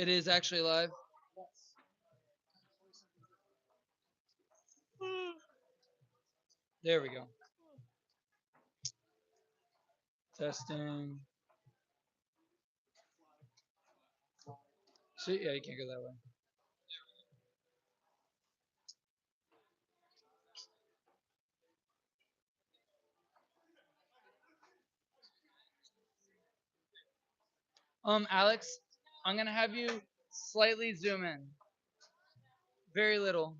It is actually live. There we go. Testing. See, yeah, you can't go that way. Alex, I'm gonna have you slightly zoom in, very little.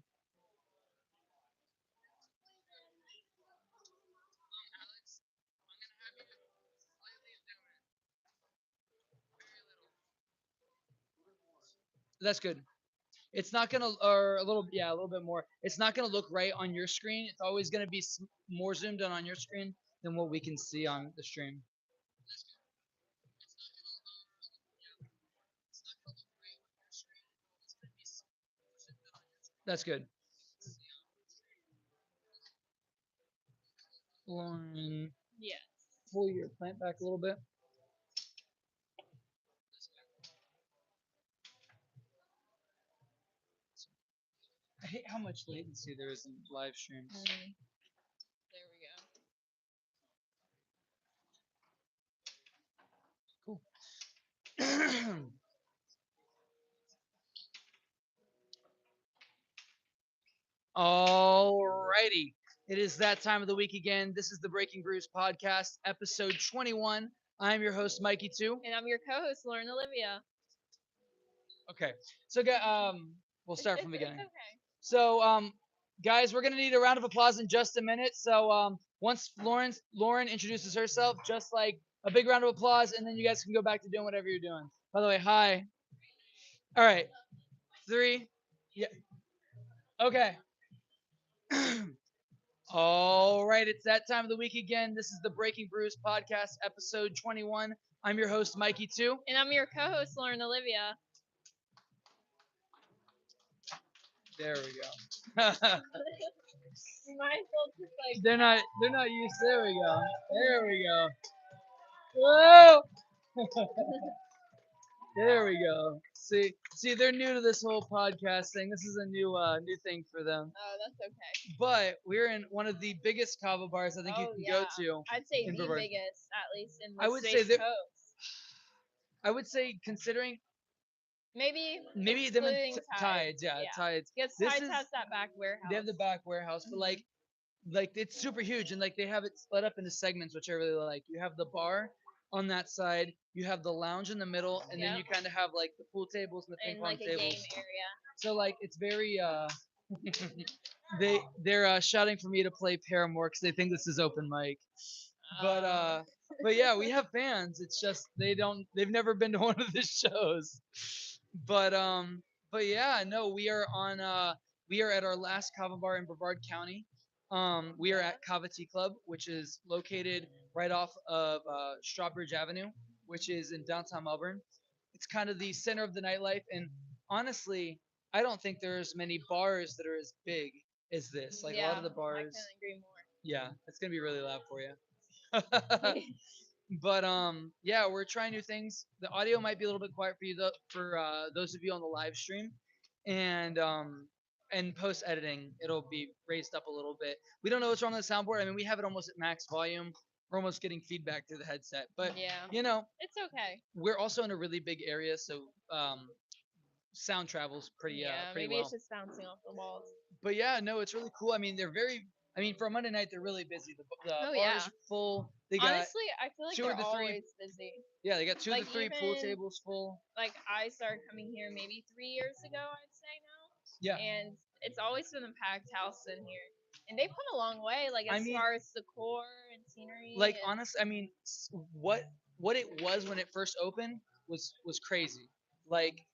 That's good. It's not gonna, or a little, yeah, a little bit more. It's not gonna look right on your screen. It's always gonna be more zoomed in on your screen than what we can see on the stream. That's good. Lauren, Yes. pull your plant back a little bit. I hate how much latency there is in live streams. There we go. Cool. Alrighty. It is that time of the week again. This is the Breaking Brews Podcast, episode 21. I'm your host, Mikey, too. And I'm your co-host, Lauren Olivia. Okay. So, we'll start from the It's beginning. okay. So, guys, we're gonna need a round of applause in just a minute. So, once Lauren introduces herself, just like a big round of applause, and then you guys can go back to doing whatever you're doing. By the way, hi. All right, three. Yeah. Okay. All right, it's that time of the week again. This is the Breaking Brews Podcast, episode 21. I'm your host, Mikey, too. And I'm your co-host, Lauren Olivia. There we go. You might as well just like they're not used. There we go. There we go. Whoa! There we go. See, they're new to this whole podcast thing. This is a new thing for them. Oh, that's okay. But we're in one of the biggest kava bars I think you Oh can go yeah. to. I'd say in the Brevard. biggest, at least in I the would say Space that- Coast. I would say considering Maybe them and excluding tides, yeah, tides. Because This Tides is has that back warehouse. they have the back warehouse, but like it's super huge and like they have it split up into segments, which I really like. You have the bar on that side, you have the lounge in the middle, and then Yep. you kind of have like the pool tables and the ping in pong like a tables. game area. So like it's very they're shouting for me to play Paramore because they think this is open mic. But but yeah, we have fans. It's just they've never been to one of the shows. But but yeah, no, we are at our last kava bar in Brevard County. We are at Kava Tea Club, which is located right off of Strawbridge Avenue, which is in downtown Melbourne. It's kind of the center of the nightlife, and honestly, I don't think there's many bars that are as big as this. Like a lot of the I bars, couldn't agree more. yeah, it's gonna be really loud for you. But yeah, we're trying new things. The audio might be a little bit quiet for you though, for those of you on the live stream, and post editing it'll be raised up a little bit. We don't know what's wrong with the soundboard. I mean, we have it almost at max volume. We're almost getting feedback through the headset, but Yeah. you know, It's okay. we're also in a really big area, so sound travels pretty pretty maybe well. it's just bouncing off the walls. But yeah, no, it's really cool. I mean, they're very. I mean, for a Monday night, they're really busy. The Oh, bar yeah. is full. They got Honestly, I feel like two or they're the three. always busy. Yeah, they got two of Like, the three pool even- tables full. Like I started coming here maybe 3 years ago, I'd say now. Yeah, And it's always been a packed house in here. And they've come a long way, like I as mean- far as decor and scenery. like and, honest. I mean, what it was when it first opened was crazy. Like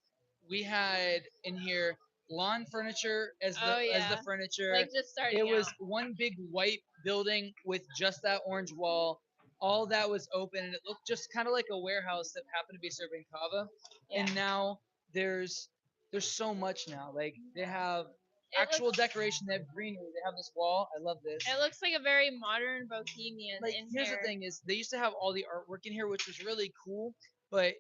we had in here lawn furniture as the Oh, as the yeah. furniture. like just starting It was out. one big white building with just that orange wall. All that was open, and it looked just kind of like a warehouse that happened to be serving kava. Yeah. And now there's so much now. Like they have It actual looks, decoration. They have greenery. They have this wall. I love this. it looks like a very modern bohemian Like in here's here. the thing: is they used to have all the artwork in here, which was really cool, but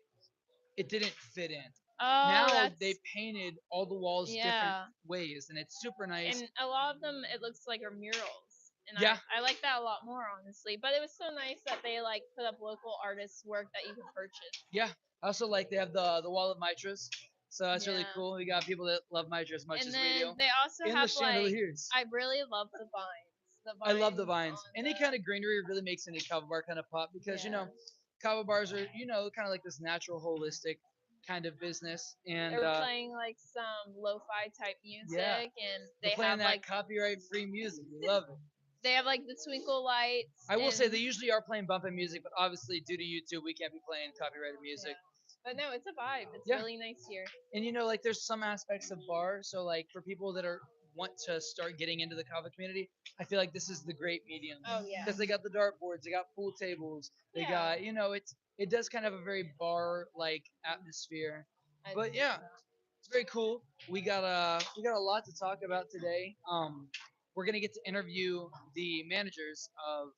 it didn't fit in. Oh, Now that's they painted all the walls different yeah. ways, and it's super nice. And a lot of them, it looks like are murals, and Yeah, I like that a lot more, honestly. But it was so nice that they like put up local artists' work that you can purchase. yeah. I also like they have the wall of mitras, so that's really Yeah. cool. We got people that love mitra as much And as we do. then they also In the have like chandeliers. I really love the vines. The I love the vines vines. on Any kind the of greenery really makes any kava bar kind of pop because yeah. kava bars are kind of like this natural holistic kind of business, and They're playing like some lo-fi type yeah, music, and we're they playing have that like copyright free music. We love it. the twinkle lights I will say they and usually are playing bumping music, but obviously due to YouTube, we can't be playing copyrighted music. yeah. But no, it's a vibe. It's Yeah, really nice here. and like there's some aspects of bar. So like for people that are want to start getting into the kava community, I feel like this is the great medium Oh yeah. because they got the dartboards, they got pool tables, they Yeah. got it does kind of a very bar like atmosphere. I'd But say yeah, so. it's very cool. We got a lot to talk about today. We're gonna get to interview the managers of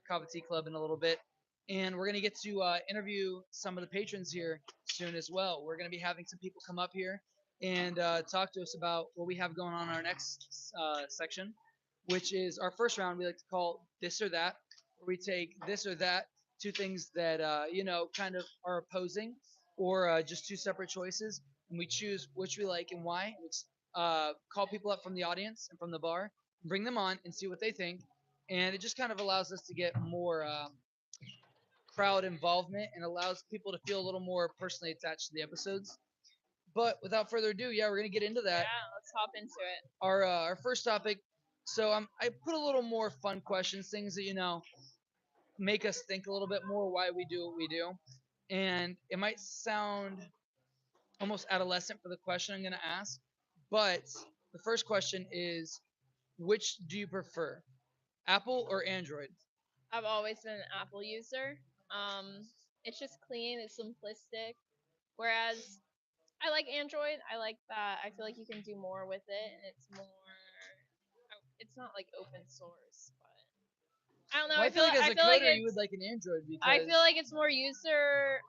Kava Tea Club in a little bit, and we're gonna get to interview some of the patrons here soon as well. We're gonna be having some people come up here and talk to us about what we have going on in our next section, which is our first round. We like to call this or that, where we take this or that, two things that kind of are opposing, or just two separate choices, and we choose which we like and why. We call people up from the audience and from the bar, bring them on, and see what they think. And it just kind of allows us to get more crowd involvement and allows people to feel a little more personally attached to the episodes. But without further ado, yeah, we're gonna get into that. Yeah, let's hop into it. Our first topic. So I put a little more fun questions, things that make us think a little bit more why we do what we do. And it might sound almost adolescent for the question I'm going to ask, but the first question is, which do you prefer, Apple or Android? I've always been an Apple user. It's just clean, it's simplistic. Whereas I like Android. I like that. I feel like you can do more with it, and it's more. It's not like open source, but I don't know. Well, I feel like as I a feel like coder, you would like an Android I because feel like it's more user.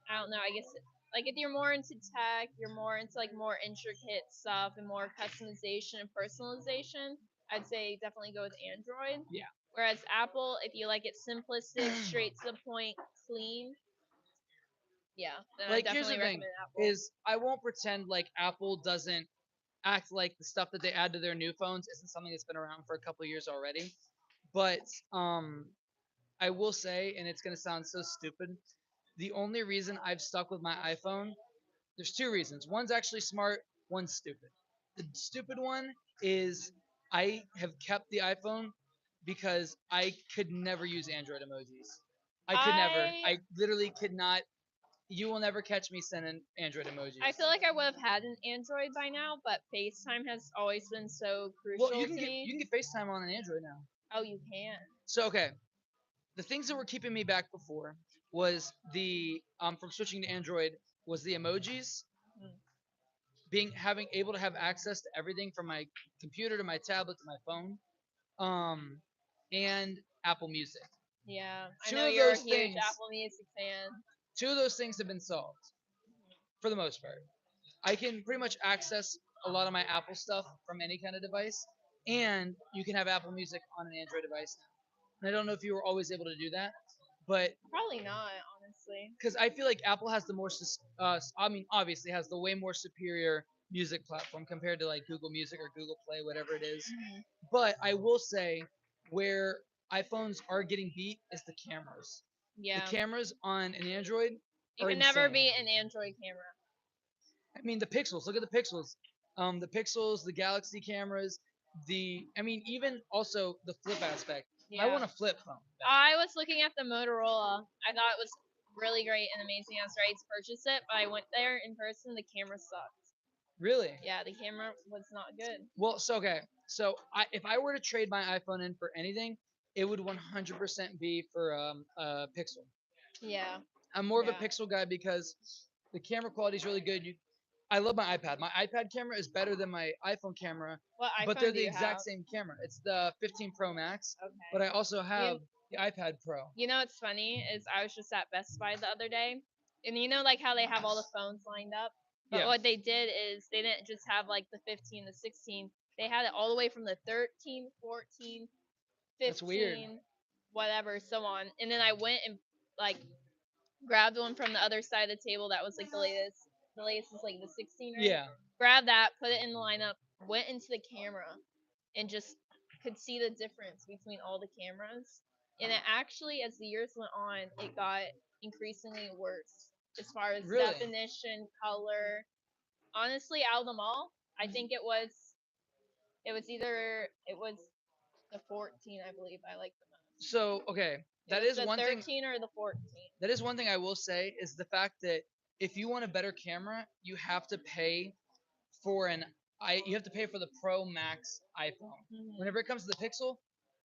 I don't know. I guess like if you're more into tech, you're more into like more intricate stuff and more customization and personalization. I'd say definitely go with Android. yeah. Whereas Apple, if you like it simplistic, straight to the point, clean, yeah, then I Like here's definitely the thing: recommend Apple. is I won't pretend like Apple doesn't act like the stuff that they add to their new phones isn't something that's been around for a couple years already. But I will say, and it's gonna sound so stupid, the only reason I've stuck with my iPhone, there's two reasons. One's actually smart, one's stupid. The stupid one is I have kept the iPhone because I could never use Android emojis. I could never. I I literally could not. You will never catch me sending Android I emojis. feel like I would have had an Android by now, but FaceTime has always been so Well, crucial to me. you can get FaceTime on an Android now. Oh, you can. So okay, the things that were keeping me back before was the from switching to Android was the emojis, Hmm. being having able to have access to everything from my computer to my tablet to my phone, um, and Apple Music. Yeah, I Two know of you're a those huge things, Apple Music fan. two of those things have been solved for the most part. I can pretty much access a lot of my Apple stuff from any kind of device, and you can have Apple Music on an Android device now. And I don't know if you were always able to do that, but Probably not, honestly. because I feel like Apple has the more, I mean, obviously has the way more superior music platform compared to like Google Music or Google Play, whatever it is. Hmm. But I will say where iPhones are getting beat is the cameras. The Yeah, cameras on an Android you are can never insane. beat an Android camera. I mean, the pixels. Look at the pixels. The pixels, the Galaxy cameras, I mean, even also the flip aspect. I Yeah, want a flip phone. I was looking at the Motorola. I thought it was really great and amazing. I was ready to purchase it, but I went there in person. The camera sucked. Really? Yeah, the camera was not good. Well, so okay. So if I were to trade my iPhone in for anything, it would 100% be for a Pixel. Yeah, I'm more of a yeah. Pixel guy because the camera quality is really good. I love my iPad. My iPad camera is better than my iPhone camera, What but they're iPhone do the you exact have? same camera. It's the 15 Pro Max, but Okay. I also have You the iPad Pro. you know what's funny is I was just at Best Buy the other day, and you know like how they have all the phones lined up. But Yeah. what they did is they didn't just have like the 15, the 16. They had it all the way from the 13, 14, That's weird. 15, whatever, so on. And then I went and like grabbed one from the other side of the table that was like the latest. The latest is like the 16, right? Yeah. Grabbed that, put it in the lineup, went into the camera, and just could see the difference between all the cameras. And it actually, as the years went on, it got increasingly worse as far as Really? definition, color. Honestly, out of them all, I think it was the 14, I believe I liked the most. So okay, It was the 13 or the 14. That is one thing I will say is the fact that if you want a better camera, you have to pay for you have to pay for the Pro Max iPhone. Mm-hmm. Whenever it comes to the Pixel,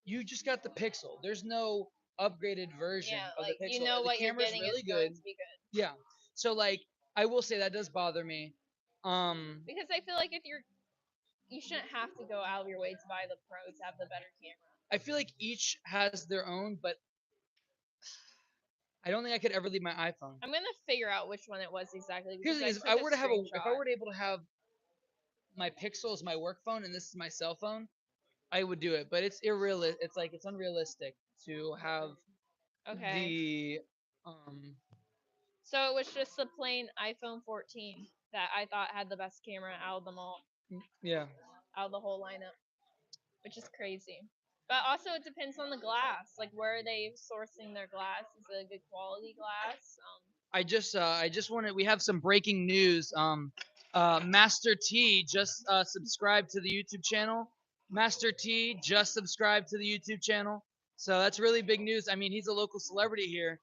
you just got the Pixel. There's no upgraded version Yeah, of like the Pixel. you know The what you're camera's getting really is going good. to be good. Yeah. So like I will say that does bother me. Because I feel like you shouldn't have to go out of your way to buy the Pro to have the better camera. I feel like each has their own, but I don't think I could ever leave my iPhone. I'm gonna figure out which one it was exactly Here's because the thing: I is took a screenshot. if I were to able to have my Pixel as my work phone and this is my cell phone, I would do it. But it's irrealistic. It's like it's unrealistic to have Okay. the um. So it was just the plain iPhone 14 that I thought had the best camera out of them all, Yeah. out of the whole lineup, which is crazy. But also it depends on the glass. Like where are they sourcing their glass? Is it a good quality glass? I just wanted. We have some breaking news. Master T just subscribed to the YouTube channel. Master T just subscribed to the YouTube channel. So that's really big news. I mean, he's a local celebrity here.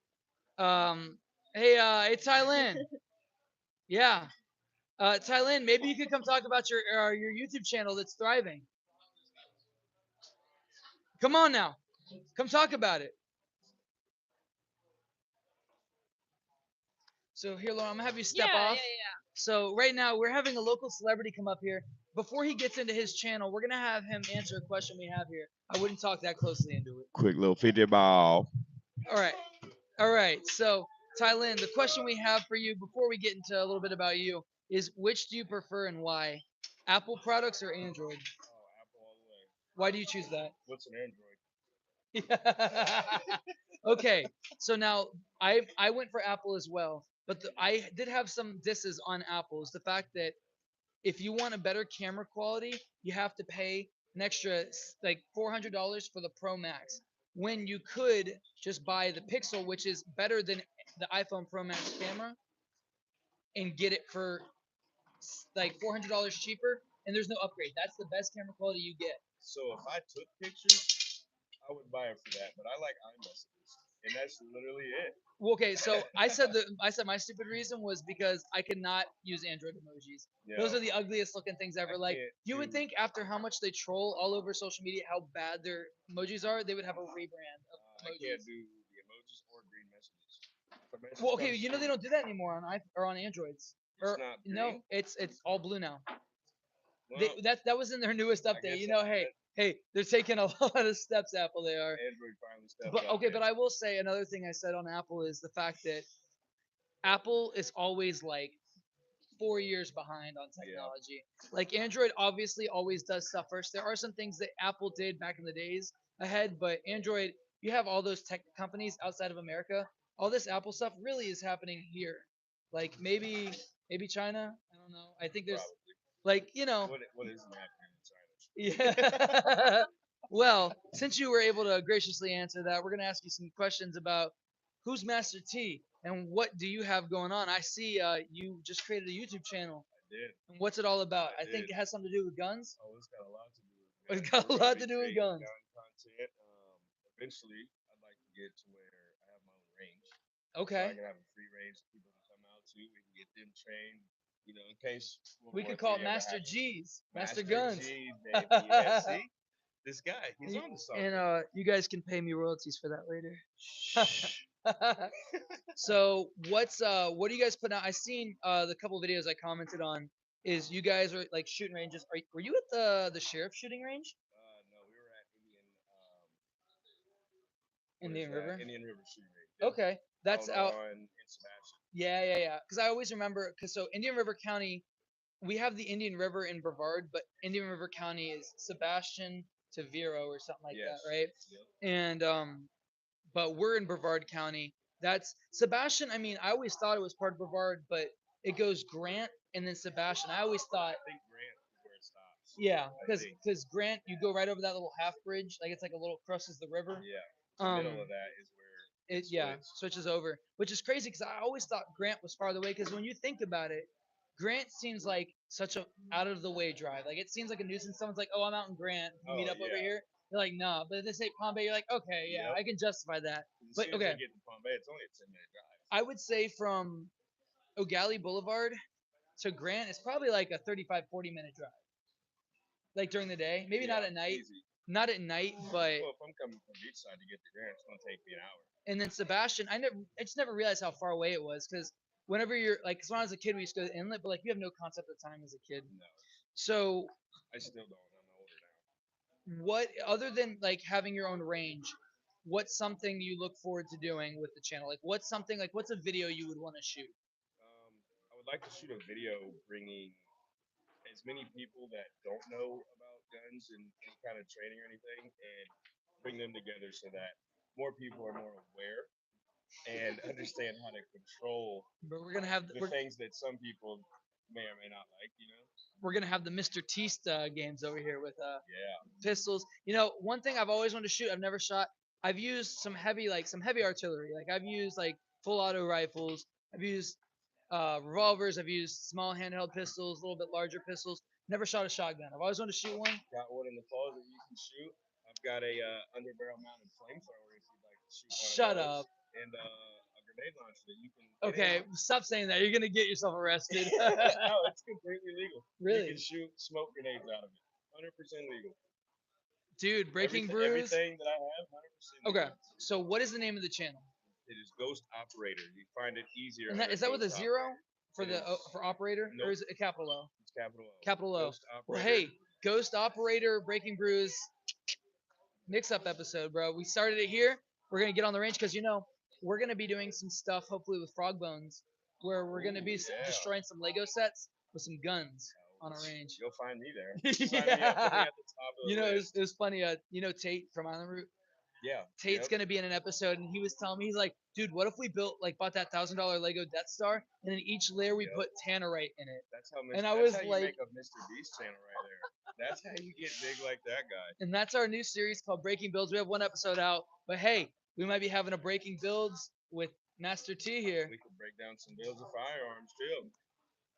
Hey, Thailand. Yeah. Thailand, maybe you could come talk about your YouTube channel that's thriving. Come on now. Come talk about it. So here, Lauren, I'm gonna have you step off. Yeah. So right now we're having a local celebrity come up here. Before he gets into his channel, we're gonna have him answer a question we have here. I wouldn't talk that closely into it. Quick little 50 ball. All right. So Thailand, the question we have for you before we get into a little bit about you is which do you prefer and why? Apple products or Android? Oh, Apple all the way. Why do you choose that? What's an Android? Okay, so now I went for Apple as well, but I did have some disses on Apple. Is the fact that if you want a better camera quality, you have to pay an extra like $400 for the Pro Max. When you could just buy the Pixel, which is better than the iPhone Pro Max camera, and get it for like $400 cheaper, and there's no upgrade. That's the best camera quality you get. So if I took pictures, I would buy it for that. But I like iMessages, and that's literally it. Well, okay, so I said my stupid reason was because I could not use Android emojis. Yeah. Those are the ugliest looking things ever. I Like can't you would do- think after how much they troll all over social media how bad their emojis are, they would have a rebrand of I emojis. can't do the emojis or green messages. If a message Well, okay, comes you know they through, don't do that anymore on or on Androids. It's Or not no, green? it's all blue now. Well, That was in their newest I update. guess You know, hey, they're taking a lot of steps. Apple, they are. Android finally stepped But up. okay, but I will say another thing I said on Apple is the fact that Apple is always like 4 years behind on technology. Like Android obviously always does stuff first. There are some things that Apple did back in the days ahead, but Android, you have all those tech companies outside of America. All this Apple stuff really is happening here. Like maybe China. I don't know. I think there's like What isn't happening in China? yeah. Well, since you were able to graciously answer that, we're gonna ask you some questions about who's Master T and what do you have going on. I see you just created a YouTube channel. I did. And what's it all about? I I think did. it has something to do with guns. Oh, it's got a lot to do with It's guns. got a We're lot gonna to be do with creating guns. gun content. Eventually, I'd like to get to where I have my own range. Okay. So I can have a free range for people to come out to. We can get them trained. In case World We War could call it III ever Master happens. G's, Master Master Guns. G, baby. Yeah, see? This guy, he's on to something. And you guys can pay me royalties for that later. So what are you guys putting out? I seen the couple videos I commented on. Is you guys are like shooting ranges? Were you at the sheriff shooting range? No, we were at Indian River. Indian River shooting range. Okay, that's out out. on in Sebastian. Yeah. Because I always remember, so Indian River County, we have the Indian River in Brevard, but Indian River County is Sebastian to Vero or something like that, Yes. right? Yep. And but we're in Brevard County. That's Sebastian. I mean, I always thought it was part of Brevard, but it goes Grant and then Sebastian. I always thought, I think Grant is where it stops. yeah, I think. because Grant, you go right over that little half bridge, like it's like a little crosses the river. Yeah. The middle Um, of that is where it yeah splits. switches over, which is crazy because I always thought Grant was farther away. Because when you think about it, Grant seems like such a out of the way drive. Like it seems like a nuisance. Someone's like, "Oh, I'm out in Grant. Can we meet Oh up over yeah. here." You're like, "Nah," but if they say Palm Bay, you're like, "Okay, yeah, Yep. I can justify that." 'Cause as But soon as okay, you get to Palm Bay, it's only a 10-minute drive. I would say from O'Galley Boulevard to Grant is probably like a 35, 40-minute drive. Like during the day, maybe not Yeah, at night. easy. Not at night, but Well, if I'm coming from beachside to get to Grant, it's gonna take me an hour. and then Sebastian, I just never realized how far away it was because whenever you're like, cause when I was a kid, we used to go to the inlet, but like you have no concept of time as a kid. No, So I still don't. I'm older now. what, other than like having your own range, what's something you look forward to doing with the channel? Like what's something like what's a video you would want to shoot? I would like to shoot a video bringing as many people that don't know about guns and any kind of training or anything, and bring them together so that more people are more aware and understand how to control But we're gonna have the things that some people may or may not like. we're gonna have the Mr. Tista games over here with Yeah. pistols. You know, one thing I've always wanted to shoot, I've never shot. I've used some heavy artillery. Like I've used like full auto rifles. I've used revolvers. I've used small handheld pistols, a little bit larger pistols. Never shot a shotgun. I've always wanted to shoot one. Got one in the closet you can shoot. I've got a underbarrel mounted flamethrower if you'd like to shoot one Shut of those. up. And a grenade launcher that you can. Okay, stop saying that. You're gonna get yourself arrested. No, it's completely legal. Really? You can shoot smoke grenades out of it. 100% legal. Dude, Breaking Brews. Everything that I have, 100% Okay, legal. so what is the name of the channel? It is Ghost Operator. You find it easier. And that, under is that with a Ghost zero Operator. for It the is. for operator, or Nope. is it a capital O? It's capital O. Capital O. Ghost Well, Operator. hey, Ghost Operator Breaking Brews mix-up episode, bro. We started it here. We're gonna get on the range because we're gonna be doing some stuff, hopefully with Frog Bones, where we're gonna be yeah. destroying some Lego sets with some guns on a range. You'll find me there. Sign me up, put me Yeah. at the top of the list. It was funny. Tate from Island Route. Yeah. Tate's gonna be in an episode, and he was telling me, he's like, dude, what if we bought that $1,000 Lego Death Star, and in each layer we put tannerite in it. That's how. And I that's was how you like- make a Mr. Beast channel right there. That's how you get big like that guy. And that's our new series called Breaking Builds. We have one episode out, but hey, we might be having a Breaking Builds with Master T here. We could break down some builds of firearms too.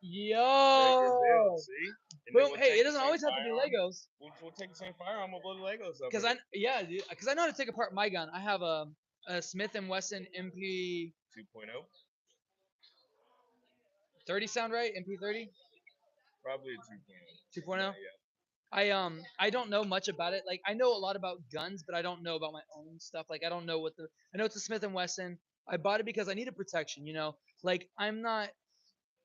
Yo. Builds, see? And then Boom. we'll Hey, take it the doesn't same always have to be firearm- Legos. We'll take the same firearm. We'll blow the Legos up. Because with I know how to take apart my gun. I have a Smith and Wesson MP 2.0. 30 sound right? MP 30? Probably a 2.0. 2.0? Yeah. I don't know much about it. Like I know a lot about guns, but I don't know about my own stuff. Like I don't know I know it's a Smith and Wesson. I bought it because I needed protection, Like I'm not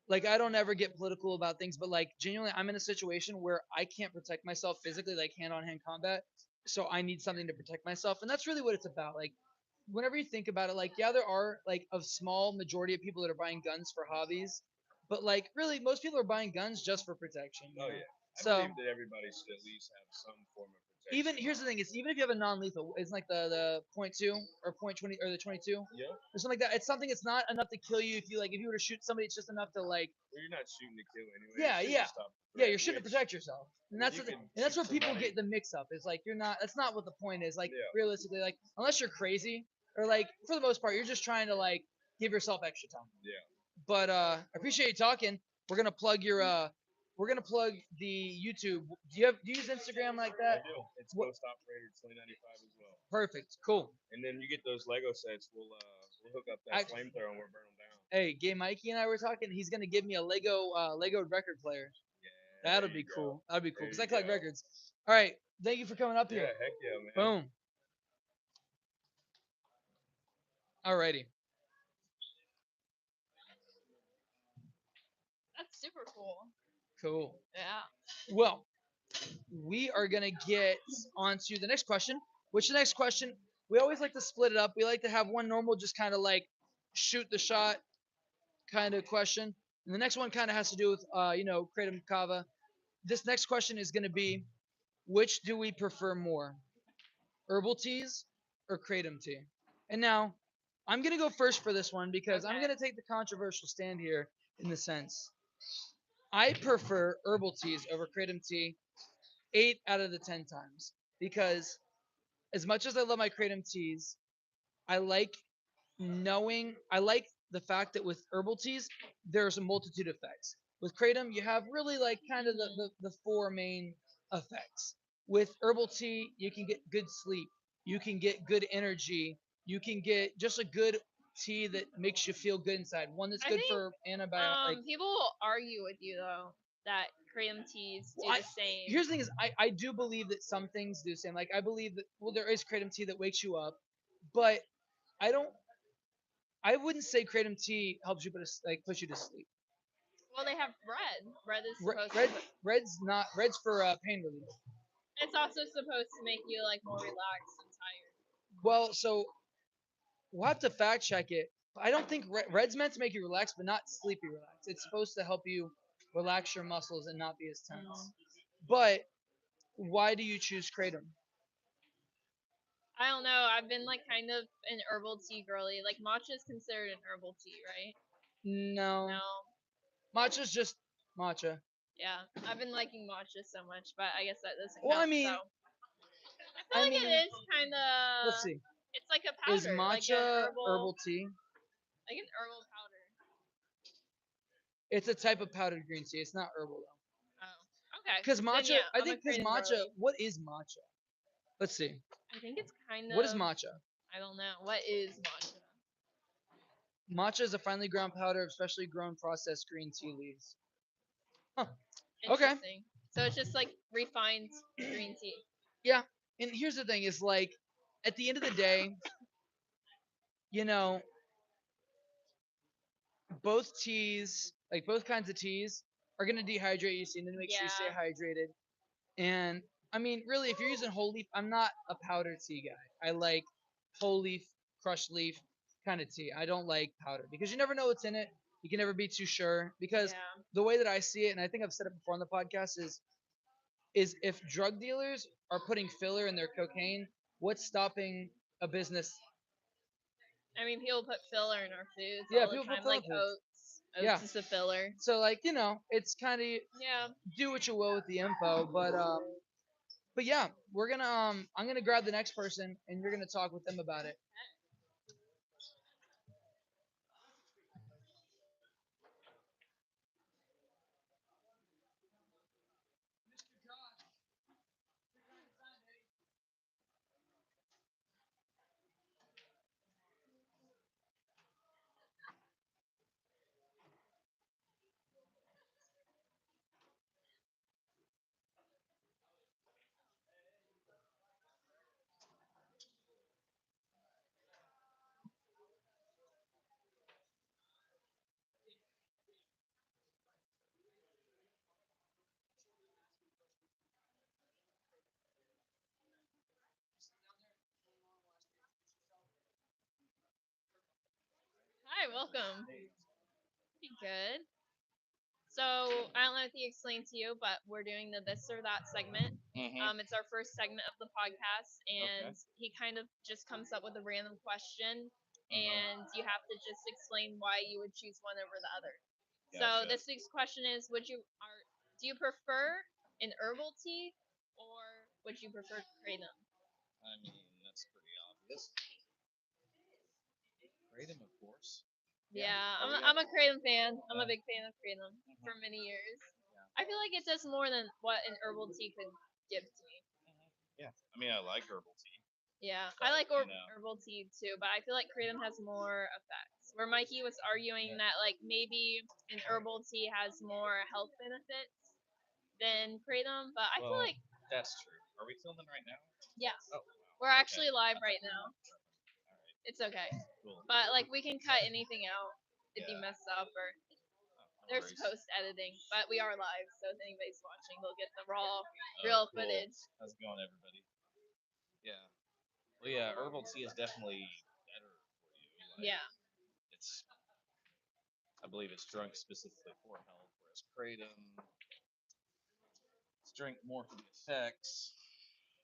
like I don't ever get political about things, but like genuinely I'm in a situation where I can't protect myself physically, like hand-on-hand combat. So I need something to protect myself. And that's really what it's about. Like whenever you think about it, like yeah, there are like a small majority of people that are buying guns for hobbies, but like really most people are buying guns just for protection. Oh yeah. I So believe that everybody should at least have some form of protection. even here's the thing: it's even if you have a non-lethal, it's like the .2 or .20 or the 22 Yeah. or something like that. It's something. It's not enough to kill you. If you were to shoot somebody, it's just enough to like. Well, you're not shooting to kill anyway. Yeah, You're shooting yeah. to stop the Yeah, threat, you're shooting to which- protect yourself, and Well, that's you what, can and that's shoot where people somebody- get the mix-up. It's like you're not. That's not what the point is. Like Yeah. realistically, like unless you're crazy or like for the most part, you're just trying to like give yourself extra time. Yeah. But I appreciate you talking. We're gonna plug your We're gonna plug the YouTube. Do you use Instagram like I that? do. It's What- Ghost Operator 2095 as well. Perfect. Cool. And then you get those Lego sets. We'll hook up that flamethrower and we'll burn them down. Hey, Gay Mikey and I were talking. He's gonna give me a Lego record player. Yeah. That'll there be you go. cool. That'll be cool There because I you collect go. records. All right. Thank you for coming up Yeah, here. heck yeah, man. Boom. Alrighty. That's super cool. Cool. Yeah. Well, we are gonna get on to the next question. Which the next question, we always like to split it up. We like to have one normal, just kind of like shoot the shot, kind of question. And the next one kind of has to do with, kratom kava. This next question is going to be, which do we prefer more, herbal teas or kratom tea? And now, I'm going to go first for this one because I'm Okay. going to take the controversial stand here in the sense I prefer herbal teas over kratom tea 8 out of the 10 times because as much as I love my kratom teas, I like I like the fact that with herbal teas, there's a multitude of effects. With kratom, you have really like kind of the four main effects. With herbal tea, you can get good sleep, you can get good energy, you can get just a good tea that makes you feel good inside. One that's I good think for antibiotic. people will argue with you though that kratom teas do Well, the same. here's the thing: is I do believe that some things do the same. Like I believe that there is kratom tea that wakes you up, but I don't. I wouldn't say kratom tea helps you push you to sleep. Well, they have red. Red is Re- supposed Red to. red's for pain relief. It's also supposed to make you like more relaxed and tired. Well, so we'll have to fact check it. I don't think red's meant to make you relax, but not sleepy relax. It's supposed to help you relax your muscles and not be as tense. But why do you choose kratom? I don't know. I've been like kind of an herbal tea girly. Like matcha is considered an herbal tea, right? No, No. matcha's just matcha. Yeah. I've been liking matcha so much, but I guess that doesn't Well, count. So I feel I like mean, it is kind let's of. see. It's like a Is powder, like an matcha herbal, herbal tea? like an herbal powder. It's a type of powdered green tea. It's not herbal though. Oh. Okay. Because Then matcha, yeah, I I'm a think because kratom matcha. girly. What is matcha? Let's see. I think it's kind What is of. matcha? I don't know. What is matcha? Matcha is a finely ground powder of specially grown processed green tea leaves. Huh. Okay. Interesting. So it's just like refined green tea. Yeah. And here's the thing: is like, at the end of the day, you know, both teas, like both kinds of teas, are gonna dehydrate you, so you need to make sure you stay Yeah. hydrated. And I mean, really, if you're using whole leaf, I'm not a powdered tea guy. I like whole leaf, crushed leaf kind of tea. I don't like powder because you never know what's in it. You can never be too sure. Because Yeah. the way that I see it, and I think I've said it before on the podcast, is if drug dealers are putting filler in their cocaine, what's stopping a business? I mean, people put filler in our foods Yeah, all the people put time, filler like in foods. oats. Yeah. Oats is a filler. So like, it's kind of Yeah. do what you will with the info, but yeah, we're gonna I'm gonna grab the next person and you're gonna talk with them about it. Hi, welcome. Pretty good. So I don't know if he explained to you, but we're doing the this or that segment. It's our first segment of the podcast, and he kind of just comes up with a random question, and you have to just explain why you would choose one over the other. So this week's question is: do you prefer an herbal tea, or would you prefer kratom? I mean, that's pretty obvious. Kratom, of course. Yeah, Oh, I'm a kratom fan. I'm a Yeah. big fan of kratom for many years. Yeah. I feel like it does more than what an herbal tea could give to me. Yeah. I mean, I like herbal tea. Yeah, I But, like you know. herbal tea too, but I feel like kratom has more effects. Where Mikey was arguing that like maybe an herbal tea has more health benefits than kratom, but I feel Well, like that's true. Are we filming right now? yeah, Oh, wow. we're actually Okay. live I right thought we now. weren't filming. All right. It's okay, Cool. but like we can cut anything out if you Yeah. mess up or No there's worries. post editing, but we are live, so if anybody's watching, they'll get the raw, Oh, real cool. footage. How's it going, everybody? Yeah. Well, yeah, herbal tea is definitely better for you. Like, Yeah. it's I believe it's drunk specifically for health, whereas kratom, it's drink more for the effects.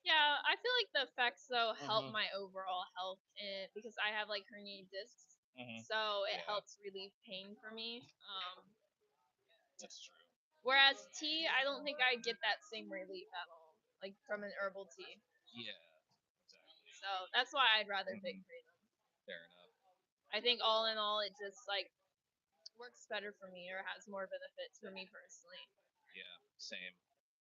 Yeah, I feel like the effects though help Mhm. my overall health because I have like herniated discs, Mhm. so it Yeah. helps relieve pain for me. That's true. Whereas tea, I don't think I get that same relief at all, like from an herbal tea. Yeah, exactly. So that's why I'd rather pick kratom. Fair enough. I think all in all, it just like works better for me or has more benefits for me personally. Yeah, same.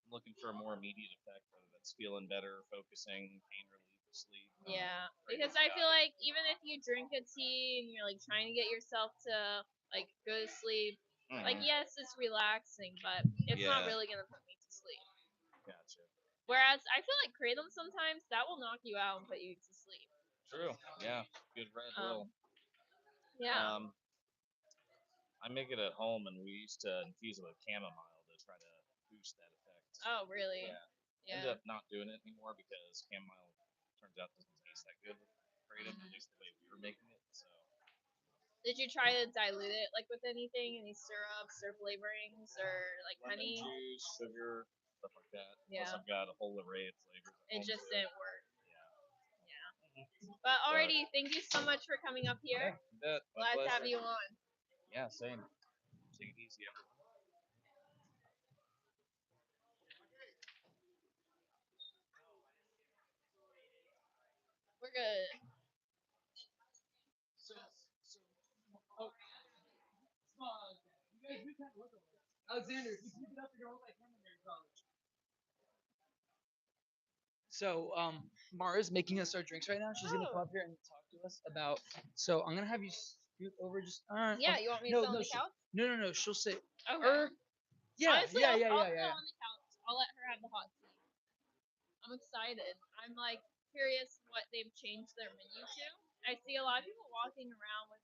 I'm looking for a more immediate effect, whether that's feeling better, focusing, pain relief, sleep. Yeah, kratom's because I got feel it. like even if you drink a tea and you're like trying to get yourself to like go to sleep, like Mhm. yes, it's relaxing, but it's not Yeah. really gonna put me to sleep. Gotcha. Whereas I feel like kratom sometimes that will knock you out and put you to sleep. True. Yeah. Good red will. Yeah. I make it at home, and we used to infuse it with chamomile to try to boost that effect. Oh really? Yeah. Ended up not doing it anymore because chamomile turns out doesn't taste that good with kratom, at least the way we were making it. So Did you try to dilute it like with anything, any syrups or flavorings or like lemon honey? juice, sugar, stuff like that. Yeah. Plus, I've got a whole array of flavors. At It home just still. didn't work. Yeah. Yeah. But alrighty, thank you so much for coming up here. You bet. My Glad to pleasure. have you on. Yeah, same. Take it easy, everyone. We're good. Alexander, if you keep it up, you're gonna look like him when you're in college. So, Mara's making us our drinks right now. She's gonna come up here and talk to us about. So, I'm gonna have you scoot over just. Yeah, you want me to no, sit on no, the couch? no. She'll sit. Okay. Yeah, Honestly, yeah, I'll yeah, yeah, sit yeah. on the couch. I'll let her have the hot seat. I'm excited. I'm like curious what they've changed their menu to. I see a lot of people walking around with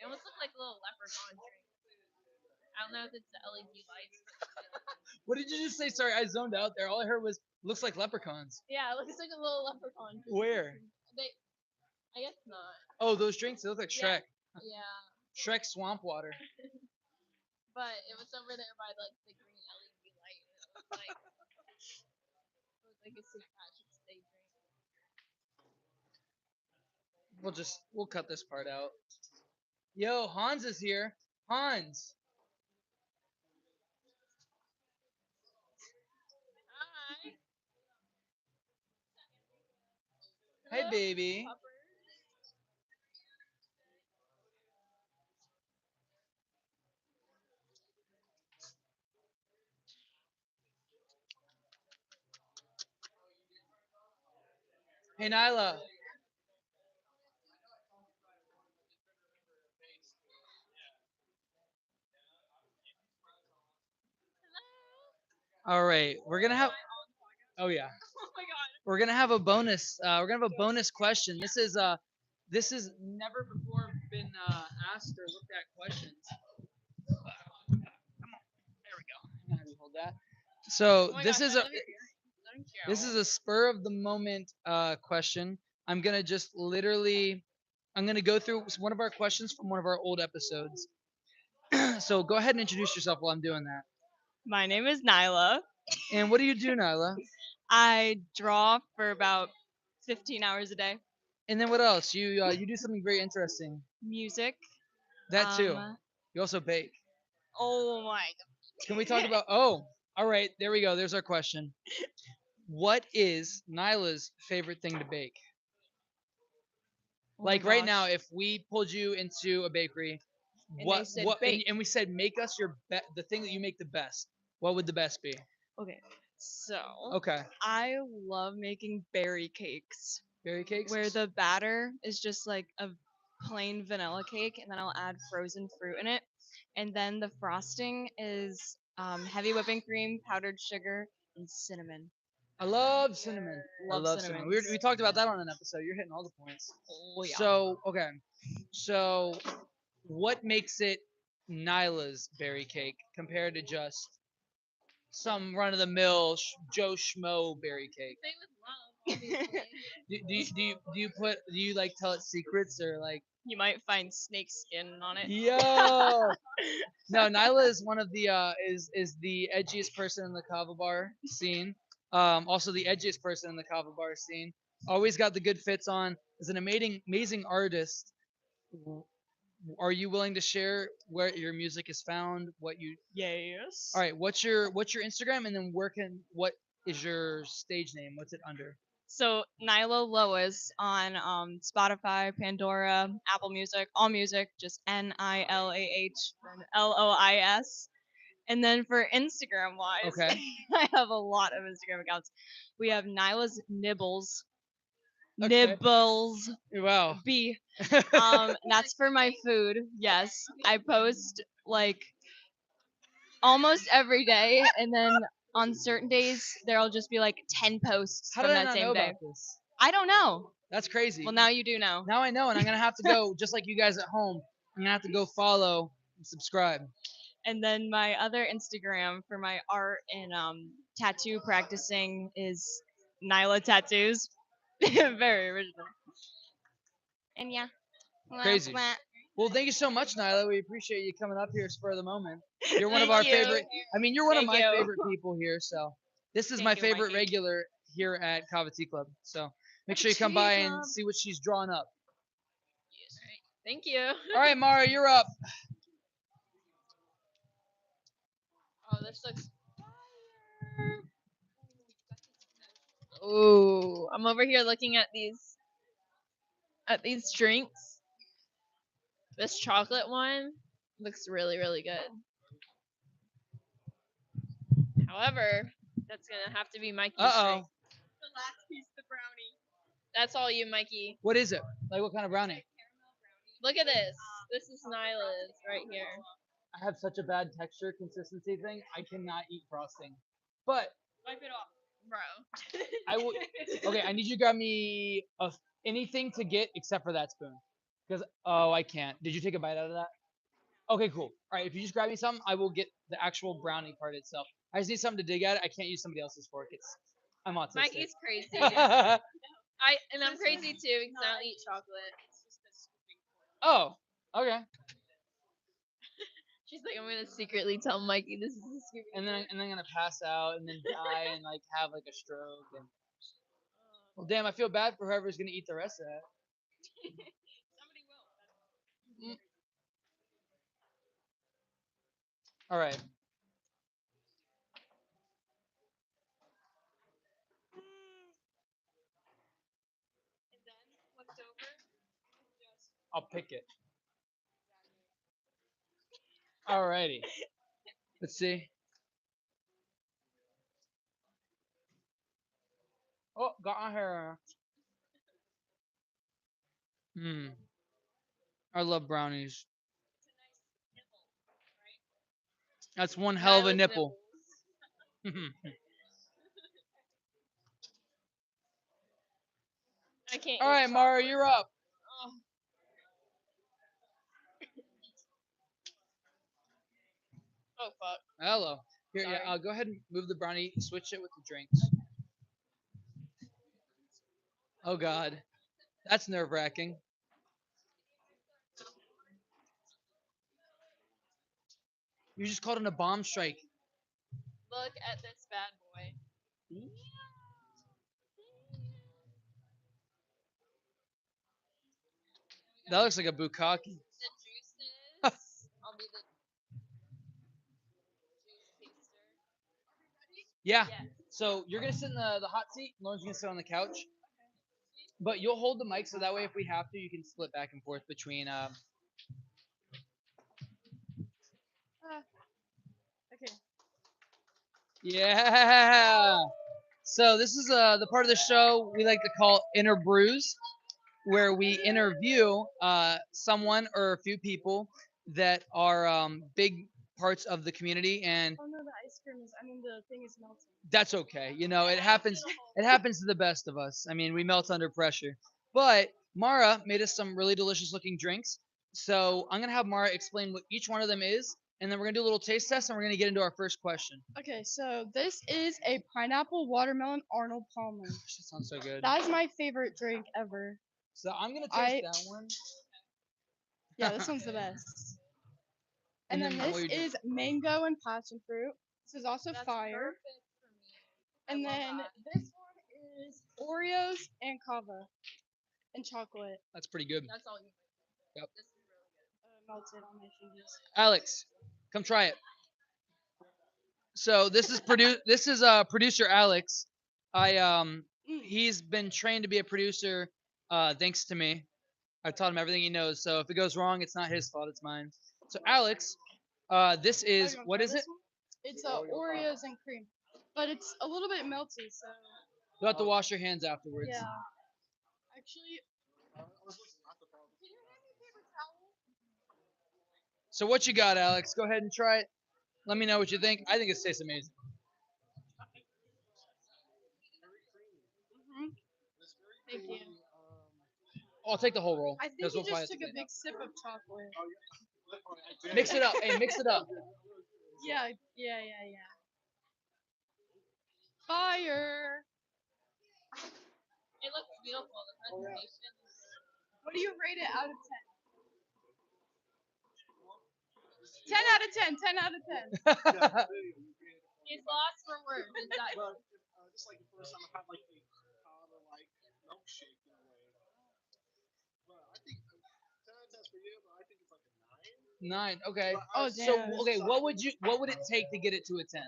it almost looks like a little leprechaun drink. I don't know if it's the LED lights. What did you just say? Sorry, I zoned out there. All I heard was looks like leprechauns. Yeah, it looks like a little leprechaun drink. Where? I guess not. Oh, those drinks. They look like Yeah. Shrek. Yeah. Shrek swamp water. But it was over there by like the green LED light. And it was like a St. Patrick's Day drink. We'll cut this part out. Yo, Hans is here. Hans. Hi. Hey, Hello, baby. puppers. Hey, Nyla. All right, we're gonna have. Oh yeah. Oh my god. We're gonna have a bonus. We're gonna have a bonus question. This is never before been asked or looked at questions. Come on, there we go. I'm gonna have you hold that. So Oh my this gosh, is I a love your earrings. Thank you. this is a spur of the moment question. I'm gonna just literally I'm gonna go through one of our questions from one of our old episodes. So go ahead and introduce yourself while I'm doing that. My name is Nyla. And what do you do, Nyla? I draw for about 15 hours a day. And then what else? You do something very interesting. Music. That too. You also bake. Oh my Can we talk about? Oh, all right. There we go. There's our question. What is Nyla's favorite thing to bake? Oh my Like right now, gosh. if we pulled you into a bakery, And they said bake. and we said make us the thing that you make the best. What would the best be? Okay. So Okay. I love making berry cakes Berry cakes. where the batter is just like a plain vanilla cake and then I'll add frozen fruit in it. And then the frosting is heavy whipping cream, powdered sugar, and cinnamon. I love cinnamon. I Love love cinnamon. cinnamons. We talked about that on an episode. You're hitting all the points. Oh yeah. So okay. So what makes it Nyla's berry cake compared to just some run of the mill Joe Schmo berry cake? Say with love. Do you like tell it secrets or like? You might find snake skin on it. Yo. No, Nyla is one of the is the edgiest person in the kava bar scene. Also the edgiest person in the kava bar scene. Always got the good fits on. Is an amazing artist. Are you willing to share where your music is found? What you? Yes. All right. What's your Instagram and then what is your stage name? What's it under? So Nyla Lois on Spotify, Pandora, Apple Music, All Music, just NILAH and LOIS. And then for Instagram wise, Okay. I have a lot of Instagram accounts. We have Nyla's Nibbles. Okay. Nibbles Wow. B. That's for my food. Yes. I post like almost every day, and then on certain days there'll just be like 10 posts How from did I that not same know day. about this? I don't know. That's crazy. Well, now you do know. Now I know, and I'm gonna have to go just like you guys at home. I'm gonna have to go follow and subscribe. And then my other Instagram for my art and tattoo practicing is Nyla Tattoos. Very original. And yeah. Crazy. Well, thank you so much, Nyla. We appreciate you coming up here spur of the moment. You're one of Thank our you. favorite. I mean, you're one of Thank my you. favorite people here. So this is Thank my you, favorite Mikey. regular here at Kava Tea Club. So make sure you Tea come by and Club. see what she's drawn up. Thank you. All right, Mara, you're up. Oh, this looks. Ooh, I'm over here looking at these drinks. This chocolate one looks really, really good. However, that's gonna have to be Mikey's Uh oh. drink. The last piece, the brownie. That's all you, Mikey. What is it? Like what kind of brownie? Look at this. This is Nyla's right here. I have such a bad texture consistency thing. I cannot eat frosting. But Wipe it off, bro. I will. Okay, I need you to grab me anything to get except for that spoon. Because I can't. Did you take a bite out of that? Okay, cool. All right, if you just grab me some, I will get the actual brownie part itself. I just need something to dig at. I can't use somebody else's fork. I'm autistic. Mikey's crazy. Oh, I'm crazy too because I don't eat chocolate. okay. She's like, I'm gonna secretly tell Mikey this is a Scooby. And then I'm gonna pass out and then die and like have like a stroke and. Well, damn, I feel bad for whoever's gonna eat the rest of that. Somebody will. All right. And then left over, just I'll pick it. Alrighty. Let's see. Oh, got my hair. I love brownies. That's one hell of a Nyla's nipple. I can't. All eat right, Mara, chocolate. you're up. Oh. Oh fuck. Hello. Here, yeah. Sorry. Go ahead and move the brownie. Switch it with the drinks. Oh God, that's nerve-wracking. You just called in a bomb strike. Look at this bad boy. That looks like a bukkake. The juices. I'll be the juice taster. Yeah. Yeah. So you're gonna sit in the hot seat. Lauren's gonna sit on the couch. But you'll hold the mic so that way, if we have to, you can split back and forth between. okay. Yeah. So this is the part of the show we like to call Inner Brews, where we interview someone or a few people that are big parts of the community, and Oh no, the ice cream is. I mean, the thing is melting. that's okay. You know, it happens. It happens to the best of us. I mean, we melt under pressure. But Mara made us some really delicious looking drinks. So I'm gonna have Mara explain what each one of them is, and then we're gonna do a little taste test, and we're gonna get into our first question. Okay, so this is a pineapple watermelon Arnold Palmer. That sounds so good. That is my favorite drink ever. So I'm gonna I- taste that one. Yeah, this one's the best. And And then then what this you do- is mango and passion fruit. This is also That's fire. perfect for me. I And love then that. this one is Oreos and kava and chocolate That's pretty good. That's all you make. Yep. This is really good. melted on my fingers. Alex, come try it. So this is producer Alex. He's been trained to be a producer thanks to me. I taught him everything he knows. So if it goes wrong, it's not his fault, it's mine. So Alex, this is you wanna what try is this it? one? It's Oreos and cream, but it's a little bit melty. So You'll have to wash your hands afterwards. yeah, actually. Can you hand me a paper towel? So what you got, Alex? Go ahead and try it. Let me know what you think. I think it tastes amazing. Thank you. I'll take the whole roll. I think 'cause you we'll probably just have took to a big sip of chocolate. mix it up. Hey, mix it up. Yeah. Fire. It looks beautiful. The presentation. What do you rate it out of 10? 10 out of 10. 10 out of 10. He's lost for words. Is that Just like the first time I had like a kava like milkshake in a way. But I think 10 out of 10 for you, but I think it's like a 9. 9. Okay. But Oh, So damn. okay, what would it take to get it to a 10?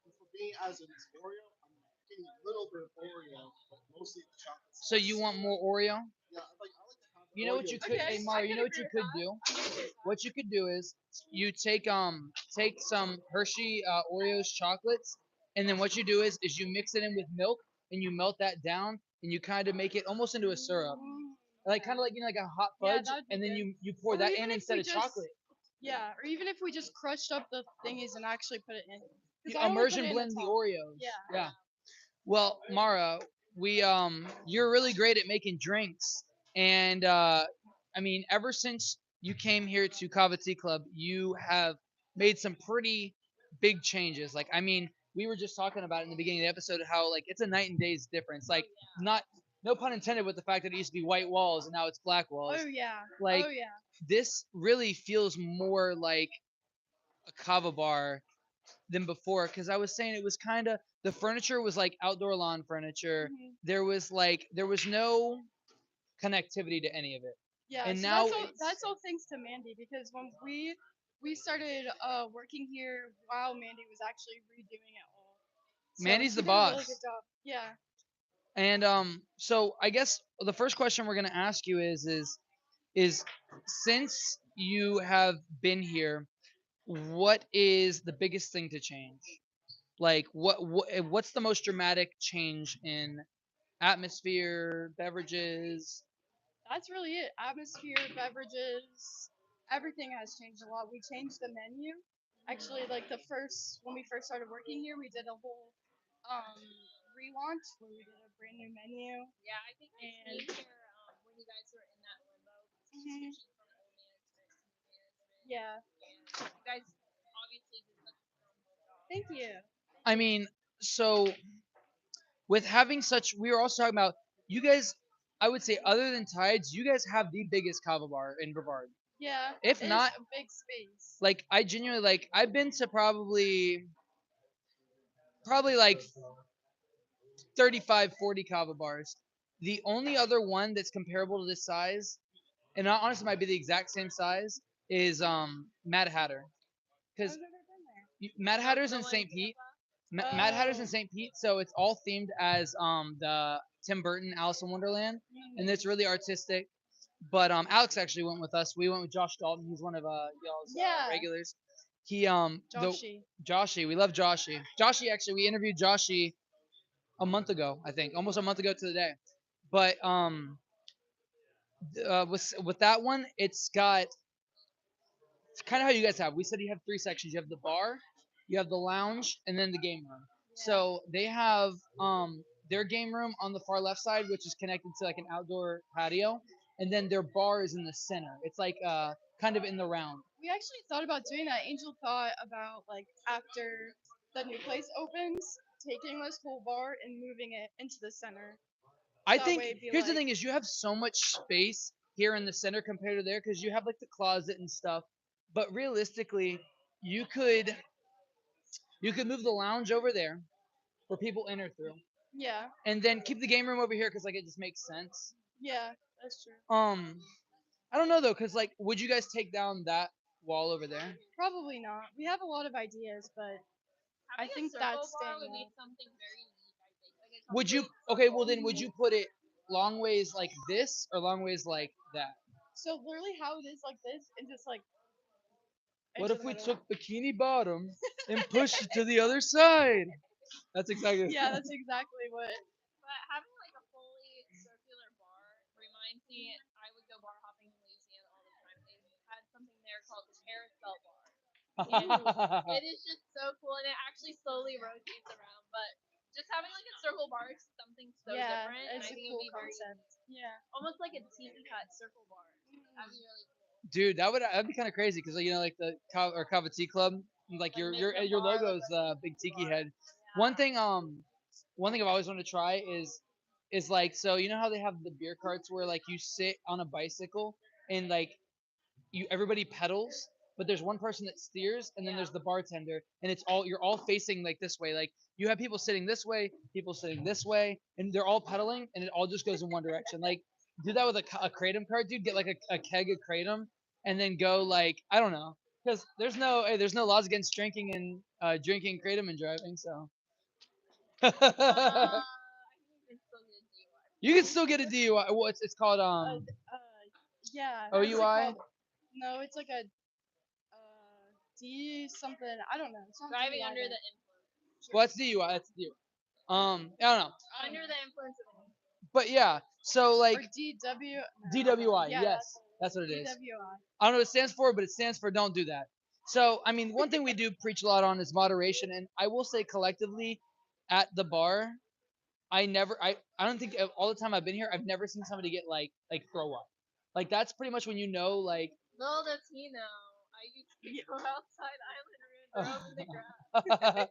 Like for me as an Oreo, I'm getting a little bit of Oreo, but mostly the chocolate. So you want more Oreo? Yeah, I like to have You know what you could, Okay, hey Mario, I you can know what agree you with could that. do? What you could do is you take some Hershey Oreos chocolates, and then what you do is you mix it in with milk and you melt that down and you kind of make it almost into a syrup, like kind of like like a hot Yeah, fudge, that would be and then good. you pour Or that even in if instead we of just- chocolate. Yeah, or even if we just crushed up the thingies and actually put it in. 'Cause I only put Immersion it in blend the top. Oreos. Yeah. Yeah. Well, Mara, you're really great at making drinks, and I mean, ever since you came here to Kava Tea Club, you have made some pretty big changes. Like, I mean, we were just talking about it in the beginning of the episode how like it's a night and day's difference. Like, not no pun intended with the fact that it used to be white walls and now it's black walls. Oh yeah. Like, Oh yeah. this really feels more like a kava bar than before because I was saying it was kind of the furniture was like outdoor lawn furniture. Mhm. There was no connectivity to any of it. Yeah, And so now that's all thanks to Mandy because when we started working here while Mandy was actually redoing it all. So Mandy's she the did a really boss. good job. Yeah. And so I guess the first question we're gonna ask you is since you have been here, what is the biggest thing to change? Like what's the most dramatic change in atmosphere, beverages? That's really it. Atmosphere, beverages, everything has changed a lot. We changed the menu. Actually, like when we first started working here, we did a whole um relaunch where we did a brand new menu. Yeah, I think we And- came here when you guys were in that limbo, Mhm. switching from old management to new management. Yeah. And you guys obviously did such a phenomenal job. Thank you. I mean, so with having such, we were also talking about you guys. I would say, other than Tides, you guys have the biggest kava bar in Brevard. Yeah. If it is not- a big space. Like, I genuinely like. I've been to probably like 35, 40 kava bars. The only other one that's comparable to this size, and honestly might be the exact same size, is Mad Hatter. Because I've never been there. Mad Hatter's The in one St. Pete. Oh. Mad Hatter's in St. Pete, so it's all themed as the Tim Burton Alice in Wonderland, and it's really artistic. But Alex actually went with us. We went with Josh Dalton. He's one of y'all's Yeah. regulars. He Joshy. Joshy. We love Joshy. Joshy actually, we interviewed Joshy a month ago, I think, almost a month ago to the day. But with that one, it's got it's kind of how you guys have. We said you have 3 sections. You have the bar, you have the lounge, and then the game room. So they have their game room on the far left side, which is connected to like an outdoor patio, and then their bar is in the center. It's like kind of in the round. We actually thought about doing that. Angel thought about like after the new place opens, taking this whole bar and moving it into the center. I That think way it'd be here's the like- thing is you have so much space here in the center compared to there because you have like the closet and stuff. But realistically, you could you could move the lounge over there where people enter through, Yeah, and then keep the game room over here because like it just makes sense. yeah, that's true. I don't know though, cause like, would you guys take down that wall over there? Probably not. We have a lot of ideas, but I Having think a circle that's bar staying would up. make something very unique. I think. Like a Would you? complete Okay, well circle. then, would you put it long ways like this or long ways like that? So literally how it is like this and just like What into if the we middle. took Bikini Bottom and pushed it to the other side? That's exactly. Yeah, that's exactly what. But having like a fully circular bar reminds me. I would go bar hopping in Louisiana all the time. They had something there called the carousel bar. It is just so cool, and it actually slowly rotates around. But just having like a circle bar is something so Yeah, different, and it's I a think cool it'd be very concept. Yeah. almost like a tiki hut circle bar. That'd be really cool. Dude, that'd be kind of crazy because you know like the Kava Tea Club, like Like, your make the your bar logo look is like a big tiki tiki bar. head. Yeah. One thing I've always wanted to try is like, so you know how they have the beer carts where like you sit on a bicycle and like everybody pedals, but there's one person that steers and then there's the bartender, and you're all facing like this way. Like you have people sitting this way, people sitting this way, and they're all pedaling, and it all just goes in one direction. Like do that with a kratom cart, dude. Get like a keg of kratom, and then go like I don't know, because there's no laws against drinking kratom and driving, so. I think you can still get a DUI. You can still get a DUI. Well, it's called Yeah. OUI? what's it called? No, it's like a D something. I don't know. It's not Driving DUI under though. the influence. Well, that's DUI. That's DUI. I don't know, Under the influence of anything. but yeah. So like Or DW. DWI. Yeah, Yes, that's what it is. DWI. I don't know what it stands for, but it stands for don't do that. So I mean, one thing we do preach a lot on is moderation, and I will say collectively, at the bar, I don't think all the time I've been here, I've never seen somebody get like throw up. Like that's pretty much when you know like. Little does he know, I used to go outside Island Room, throw up in the grass.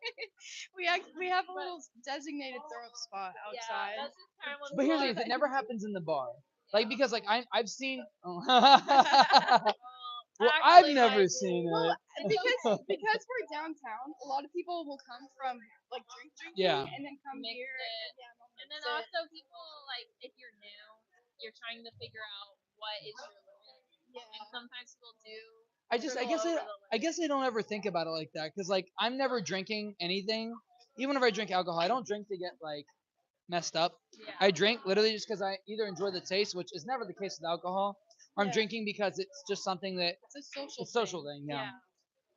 We have a little designated throw up spot Yeah, outside. that's just kind of But here's the thing: it never happens in the bar. Like because like I've seen. Well, I've never seen Well, it. because we're downtown, a lot of people will come from like drinking Yeah. and then come Mix here. it. Yeah, they'll And then mix it. also people like if you're new, you're trying to figure out what is your limit. Yeah. And sometimes people do. I guess I don't ever think about it like that because like I'm never drinking anything. Even if I drink alcohol, I don't drink to get like messed up. Yeah. I drink literally just because I either enjoy the taste, which is never the case with alcohol, or I'm Yeah. drinking because it's just something that It's a social thing. Yeah.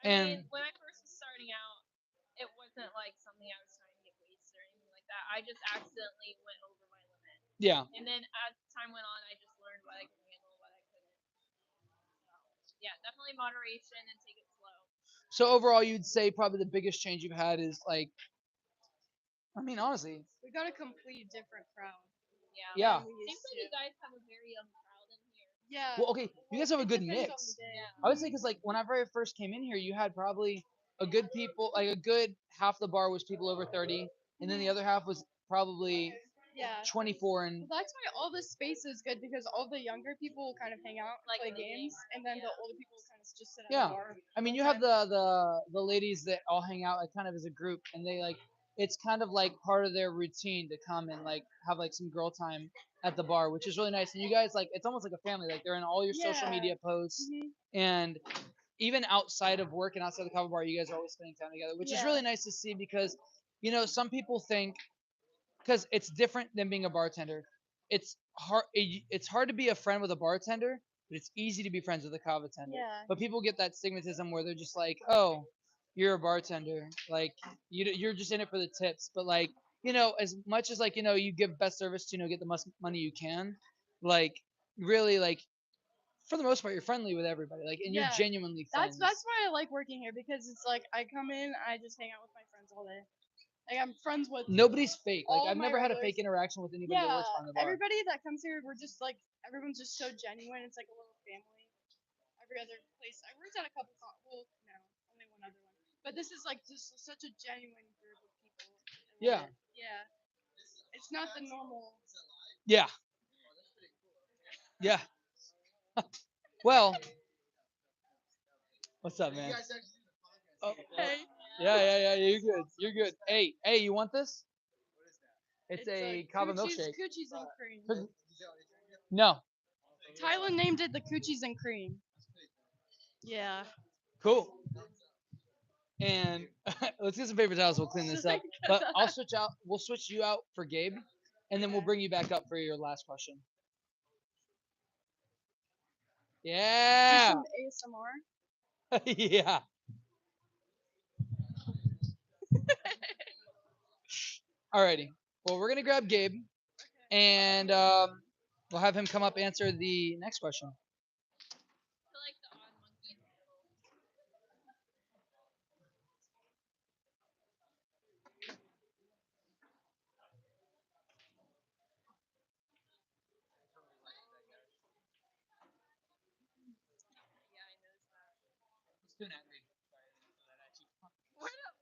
I And- mean, when I first was starting out, it wasn't like something I was trying to get wasted or anything like that. I just accidentally went over my limit. Yeah. And then as time went on, I just learned what I could handle, what I couldn't. So, yeah, definitely moderation and take it slow. So overall, you'd say probably the biggest change you've had is like, I mean, honestly, We got a complete different crowd. Yeah. yeah. than we Seems used like to. you guys have a very young crowd in here. Yeah. Well, okay, you guys have a It good depends on mix. the day. Yeah. I would say because like whenever I first came in here, you had probably a good half the bar was people over 30, and then the other half was probably Yeah. 24 and Well, that's why all this space is good because all the younger people will kind of hang out, Like play the games, and then the yeah. older people kind of just sit at Yeah. the bar. I mean, you have the ladies that all hang out like kind of as a group, and they like it's kind of like part of their routine to come and like have like some girl time at the bar, which is really nice. And you guys like it's almost like a family. Like they're in all your social Yeah. media posts, Mhm. and even outside of work and outside the cover bar, you guys are always spending time together, which is Yeah. really nice to see because you know some people think because it's different than being a bartender. It's hard to be a friend with a bartender, but it's easy to be friends with a kava tender. Yeah. But people get that stigmatism where they're just like, oh, you're a bartender, like you're just in it for the tips. But like you know, as much as like you know you give best service to get the most money you can, like really like for the most part you're friendly with everybody, like and you're Yeah. genuinely friends. That's why I like working here because it's like I come in, I just hang out with my friends all day. Like I'm friends with Nobody's fake. Like all I've my never had a regulars. fake interaction with anybody that Yeah, works behind the bar. everybody that comes here, we're just like everyone's just so genuine. It's like a little family. Every other place I worked at a couple. Well, no, only one other one. But this is like just such a genuine group of people. I love Yeah. it. Yeah. It's not the normal. Yeah. Yeah. Well, what's up, man? Oh, Hey. yeah. You're good. You're good. Hey, you want this? It's a kava Coochies, milkshake. Coochies and cream. No. Tyler named it the Coochies and cream. Yeah. Cool. And let's get some paper towels. We'll clean this up. But I'll switch out. We'll switch you out for Gabe, and then we'll bring you back up for your last question. Do Yeah. some ASMR. Yeah. Alrighty. Well, we're gonna grab Gabe, and we'll have him come up answer the next question.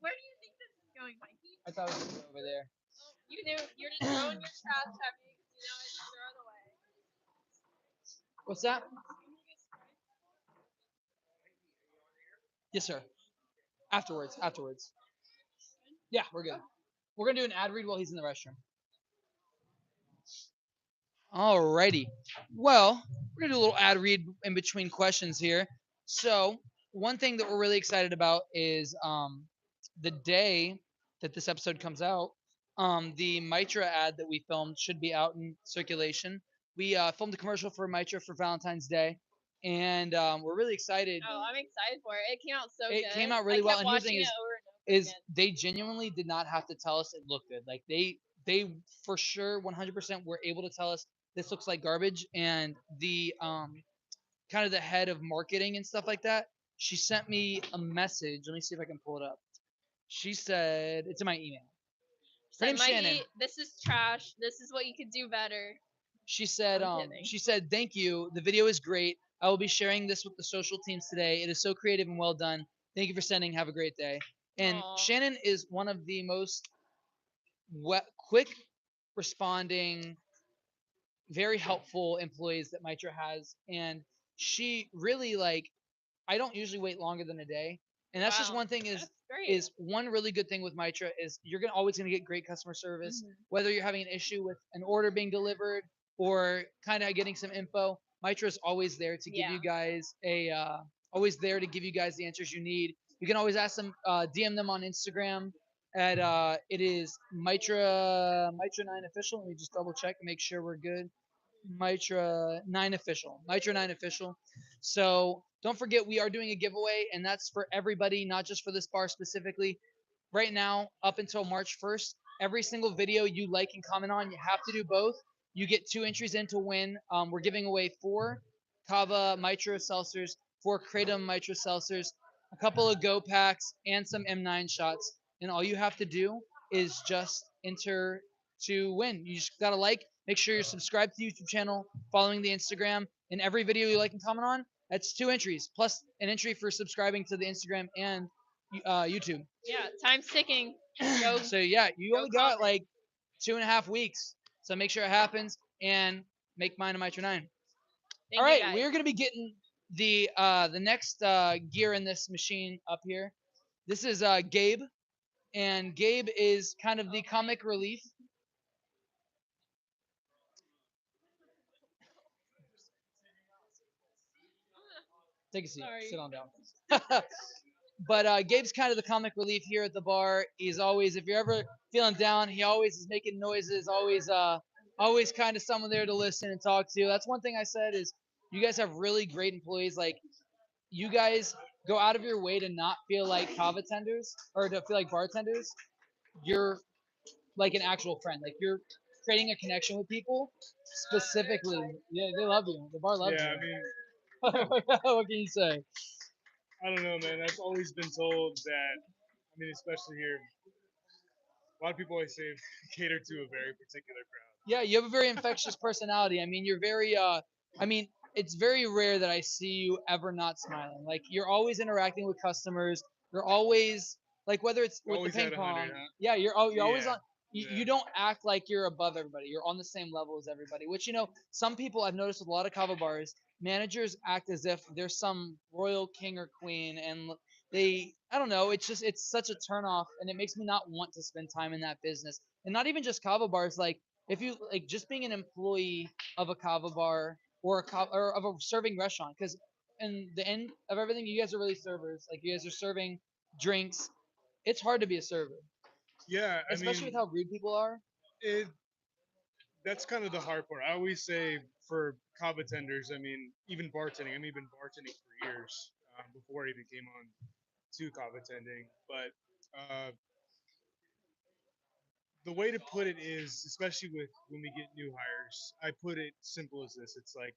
Where do you think this is going, Mikey? I thought it was gonna go over there. You knew you're just throwing your trash at me because you know I just throw it away. What's that? Yes, sir. Afterwards. Yeah, we're good. We're gonna do an ad read while he's in the restroom. Alrighty. Well, we're gonna do a little ad read in between questions here. So one thing that we're really excited about is the day that this episode comes out. The Mitra ad that we filmed should be out in circulation. We filmed a commercial for Mitra for Valentine's Day, and we're really excited. Oh, I'm excited for it. It came out so It good. came out really well, I and kept here's the watching thing it over and over is again. they genuinely did not have to tell us it looked good. Like they for sure 100% were able to tell us this looks like garbage, and the kind of the head of marketing and stuff like that, she sent me a message. Let me see if I can pull it up. She said it's in my email. Her Said, name's Mikey, Shannon. this is trash. This is what you could do better. She said I'm kidding. she said thank you. The video is great. I will be sharing this with the social teams today. It is so creative and well done. Thank you for sending. Have a great day. And Aw. Shannon is one of the most quick responding, very helpful employees that Mitra has, and she really like. I don't usually wait longer than a day, and that's just Wow, one thing. That's great. Is one really good thing with Mitra is you're gonna always gonna get great customer service, whether you're having an issue with an order being delivered or kind of getting some info. Mitra is always there to give Yeah. you guys always there to give you guys the answers you need. You can always ask them, DM them on Instagram at it is Mitra 9 official. Let me just double check and make sure we're good. Mitra 9 official. So don't forget we are doing a giveaway, and that's for everybody, not just for this bar specifically. Right now, up until March 1st, every single video you like and comment on, you have to do both. You get 2 entries in to win. We're giving away 4 Kava Mitra seltzers, 4 Kratom Mitra seltzers, a couple of Go packs, and some M9 shots. And all you have to do is just enter to win. You just gotta like, make sure you're subscribed to the YouTube channel, following the Instagram, and every video you like and comment on, that's 2 entries, plus an entry for subscribing to the Instagram and YouTube. Yeah, time's ticking. Go. So yeah, you Go only got comment. like 2.5 weeks. So make sure it happens and make mine a Mitra 9. Thank All you, right, guys. we're gonna be getting the next gear in this machine up here. This is Gabe, and Gabe is kind of the comic relief. Take a seat. Sorry. Sit on down. But Gabe's kind of the comic relief here at the bar. He's always, if you're ever feeling down, he always is making noises. Always kind of someone there to listen and talk to. That's one thing I said is you guys have really great employees. Like you guys go out of your way to not feel like kava tenders or to feel like bartenders. You're like an actual friend. Like you're creating a connection with people specifically. Yeah, they love you. The bar loves Yeah, I you. mean, What can you say? I don't know, man. I've always been told that. I mean, especially here, a lot of people always say cater to a very particular crowd. Yeah, you have a very infectious personality. I mean, you're very I mean, it's very rare that I see you ever not smiling. Like you're always interacting with customers. You're always like whether it's You're with the always ping at 100, pong. huh? Yeah, you're always Yeah. on you Yeah. don't act like you're above everybody. You're on the same level as everybody. Which some people I've noticed with a lot of kava bars, managers act as if they're some royal king or queen and they I don't know, it's such a turnoff and it makes me not want to spend time in that business. And not even just kava bars, like if you like just being an employee of a kava bar or or of a serving restaurant, because in the end of everything, you guys are really servers. Like you guys are serving drinks. It's hard to be a server, Yeah, I especially with mean, how rude people are. it that's kind of the hard part. I always say for kava tenders, I mean, even bartending. I mean, I've been bartending for years before I even came on to kava tending. But the way to put it is, especially with when we get new hires, I put it simple as this: it's like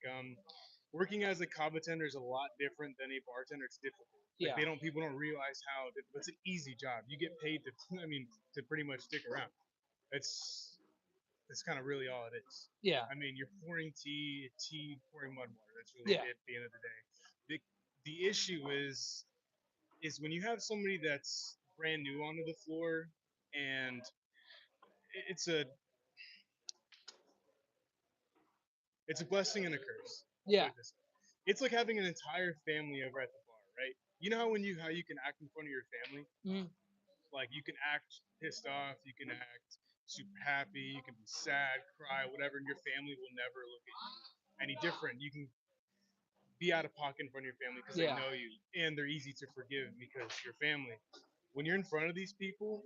working as a kava tender is a lot different than a bartender. It's difficult. Like Yeah, people don't realize how it's an easy job. You get paid to, I mean, to pretty much stick around. It's That's kind of really all it is. yeah, I mean, you're pouring tea, pouring mud water. That's really yeah, it at the end of the day. The issue is when you have somebody that's brand new onto the floor, and it's a it's a blessing and a curse. I'll put yeah, it this way. It's like having an entire family over at the bar, right? You know how how you can act in front of your family, mm, like you can act pissed off, you can act super happy, you can be sad, cry, whatever, and your family will never look at you any different. You can be out of pocket in front of your family because they yeah, know you and they're easy to forgive because you're family. When you're in front of these people,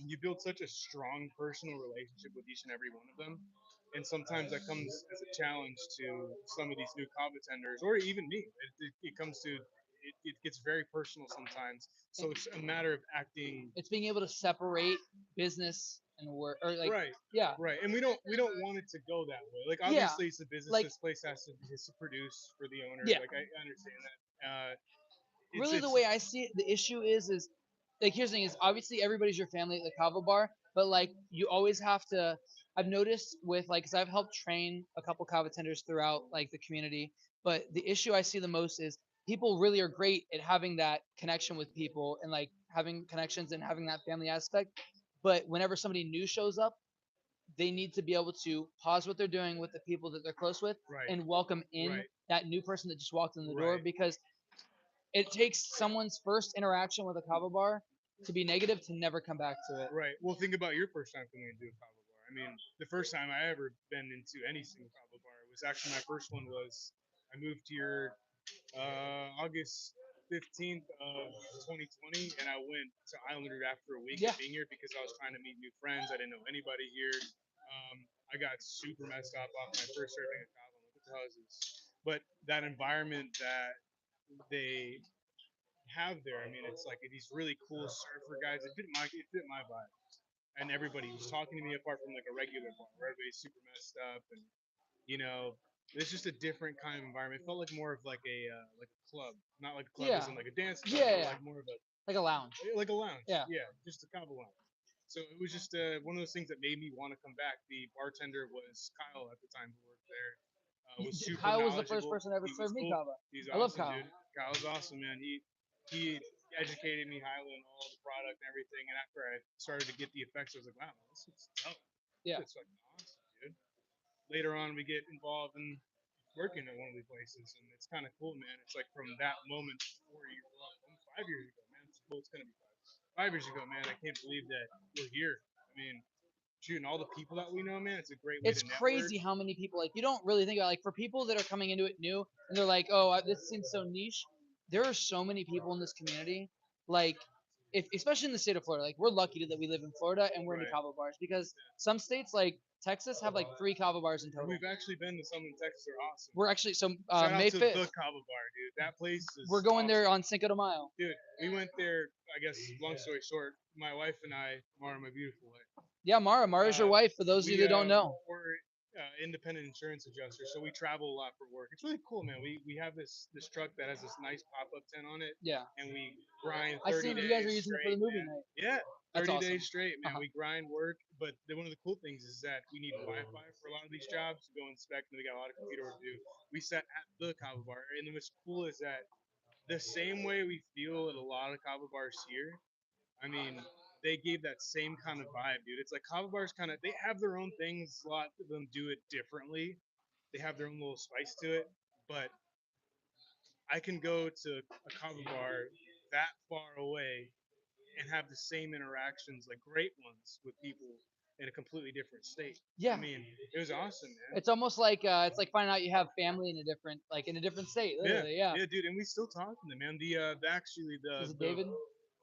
you build such a strong personal relationship with each and every one of them. And sometimes that comes as a challenge to some of these new kava tenders, or even me. It comes to it gets very personal sometimes. So it's a matter of acting it's being able to separate business and work, or like, right, yeah, right. And we don't want it to go that way. Like yeah, obviously it's a business. like, This place has to produce for the owner. yeah. Like I understand that. Really, the It's way I see it, the issue is like here's the thing: is obviously everybody's your family at the kava bar, but like you always have to. I've noticed with like, cause I've helped train a couple kava tenders throughout like the community, but the issue I see the most is people really are great at having that connection with people and like having connections and having that family aspect. But whenever somebody new shows up, they need to be able to pause what they're doing with the people that they're close with right, and welcome in right, that new person that just walked in the door right, because it takes someone's first interaction with a kava bar to be negative to never come back to it. right. Well, think about your first time coming into a kava bar. I mean, the first time I ever been into any single kava bar was actually my first one was I moved here August 15th of 2020, and I went to Islander after a week Yeah. of being here because I was trying to meet new friends. I didn't know anybody here. I got super messed up off my first serving of kava. I'm like, what the hell is this? But that environment that they have there, I mean, it's like these really cool surfer guys. It fit my vibe, and everybody was talking to me apart from like a regular bar where everybody's super messed up and you know, it's just a different kind of environment. It felt like a club, not like a club Yeah. as in like a dance club, Yeah, but yeah. like more of Like a lounge. like a lounge. Yeah. Yeah, just a kind of a lounge. So it was just one of those things that made me want to come back. The bartender was Kyle at the time who worked there. Was super Kyle was the first knowledgeable. person to ever He was serve me cool. kava. He's I love awesome, Kyle. dude. Kyle's awesome, man. He educated me highly on all the product and everything. And after I started to get the effects, I was like, wow, this is dope. Yeah. It's fucking awesome, dude. Later on, we get involved in working at one of these places, and it's kind of cool, man. It's like from that moment, 4 years, well, 5 years ago, man. Well, it's gonna be 5 years ago, man. I can't believe that we're here. I mean, shooting all the people that we know, man. It's a great way It's to network. crazy how many people like you don't really think about like for people that are coming into it new and they're like, oh, this seems so niche. There are so many people in this community, like if especially in the state of Florida, like we're lucky that we live in Florida and we're into Right. kava bars because some states like Texas have like 3 kava bars in total. We've actually been to some in Texas. They're awesome. We're actually so Shout out May to 5th. the Kava Bar, dude. That place is. We're going there awesome. on Cinco de Mayo. Dude, we went there. I guess long story short, my wife and I, Mara, my beautiful wife. Yeah, Mara's your wife. For those of you that don't know, We're independent insurance adjusters, so we travel a lot for work. It's really cool, man. We have this truck that has this nice pop up tent on it, yeah. and we grind I 30 see days you guys are using it for straight. the movie Man. night. Yeah, That's 30 awesome. days straight, man. Uh-huh. We grind work, but one of the cool things is that we need Wi-Fi for a lot of these jobs to go inspect, and we got a lot of computer work to do. We sat at the kava bar, and what's cool is that the same way we feel at a lot of kava bars here, I mean, they gave that same kind of vibe, dude. It's like kava bars kind of they have their own things. A lot of them do it differently. They have their own little spice to it, but I can go to a kava bar that far away and have the same interactions, like great ones, with people in a completely different state. Yeah. I mean, it was awesome, man. It's almost like it's like finding out you have family in a different state. Literally, yeah. Yeah, dude, and we still talk to them, man. Actually Is it David?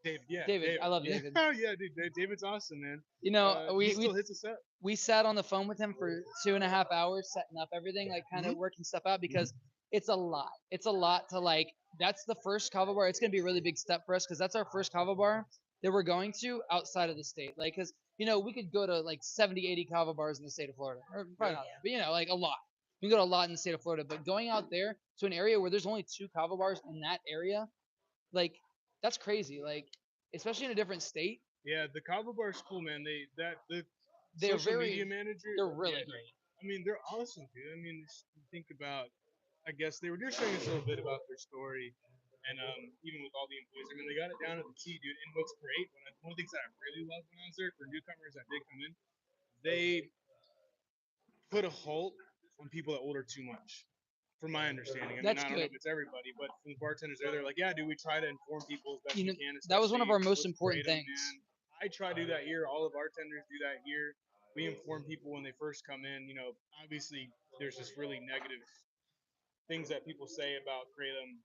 David, yeah, David, I love yeah. David. Oh yeah, dude, David's awesome, man. You know, He we still hits us up. we sat on the phone with him for 2.5 hours setting up everything, like kind of working stuff out because it's a lot. It's a lot to like. That's the first kava bar. It's gonna be a really big step for us because that's our first kava bar that we're going to outside of the state. Like, because we could go to like 70, 80 kava bars in the state of Florida, or probably not, but like a lot. We can go to a lot in the state of Florida, but going out there to an area where there's only 2 kava bars in that area, like that's crazy. Like, especially in a different state. Yeah, the kava bar's cool, man. The They're social very, media manager. they're really Yeah, great. I mean, they're awesome, dude. I mean, you think about. I guess they were just showing us a little bit about their story, and even with all the employees, I mean, they got it down to the T, dude. And what's great, one of the things that I really loved when I was there for newcomers that did come in, they put a halt on people that order too much. From my understanding, I mean, That's I don't know good. if it's everybody, but from the bartenders there, they're like, yeah, dude, we try to inform people as best You know, we can. that was one of our Especially most with important kratom, things. man. I try to do that here. All the bartenders do that here. We inform people when they first come in. You know, obviously there's this really negative things that people say about kratom,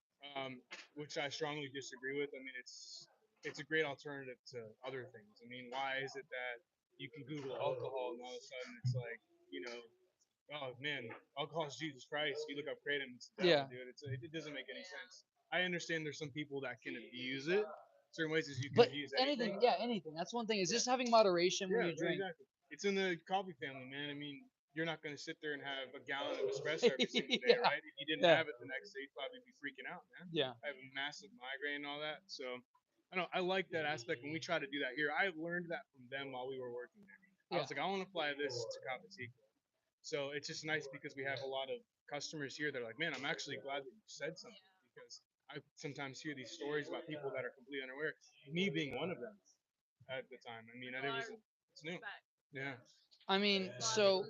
which I strongly disagree with. I mean, it's a great alternative to other things. I mean, why is it that you can Google alcohol and all of a sudden it's like, you know, oh man, alcohol is Jesus Christ. You look up kratom, it's the devil, Yeah. dude. It doesn't make any sense. I understand there's some people that can abuse it certain ways as you can But abuse anything, anything. yeah, anything. That's one thing. Is just having moderation when Yeah, you drink. exactly. It's in the coffee family, man. I mean, you're not going to sit there and have a gallon of espresso every single day, Yeah. right? If you didn't Yeah. have it the next day, you'd probably be freaking out, man. Yeah. I have a massive migraine and all that. So I don't. I like that aspect when we try to do that here. I learned that from them while we were working there. I was like, I want to apply this to Kava Tea. So it's just nice because we have a lot of customers here that are like, man, I'm actually glad that you said something because I sometimes hear these stories about people that are completely unaware. Me being one of them at the time. I mean, it's new. Yeah. I mean, so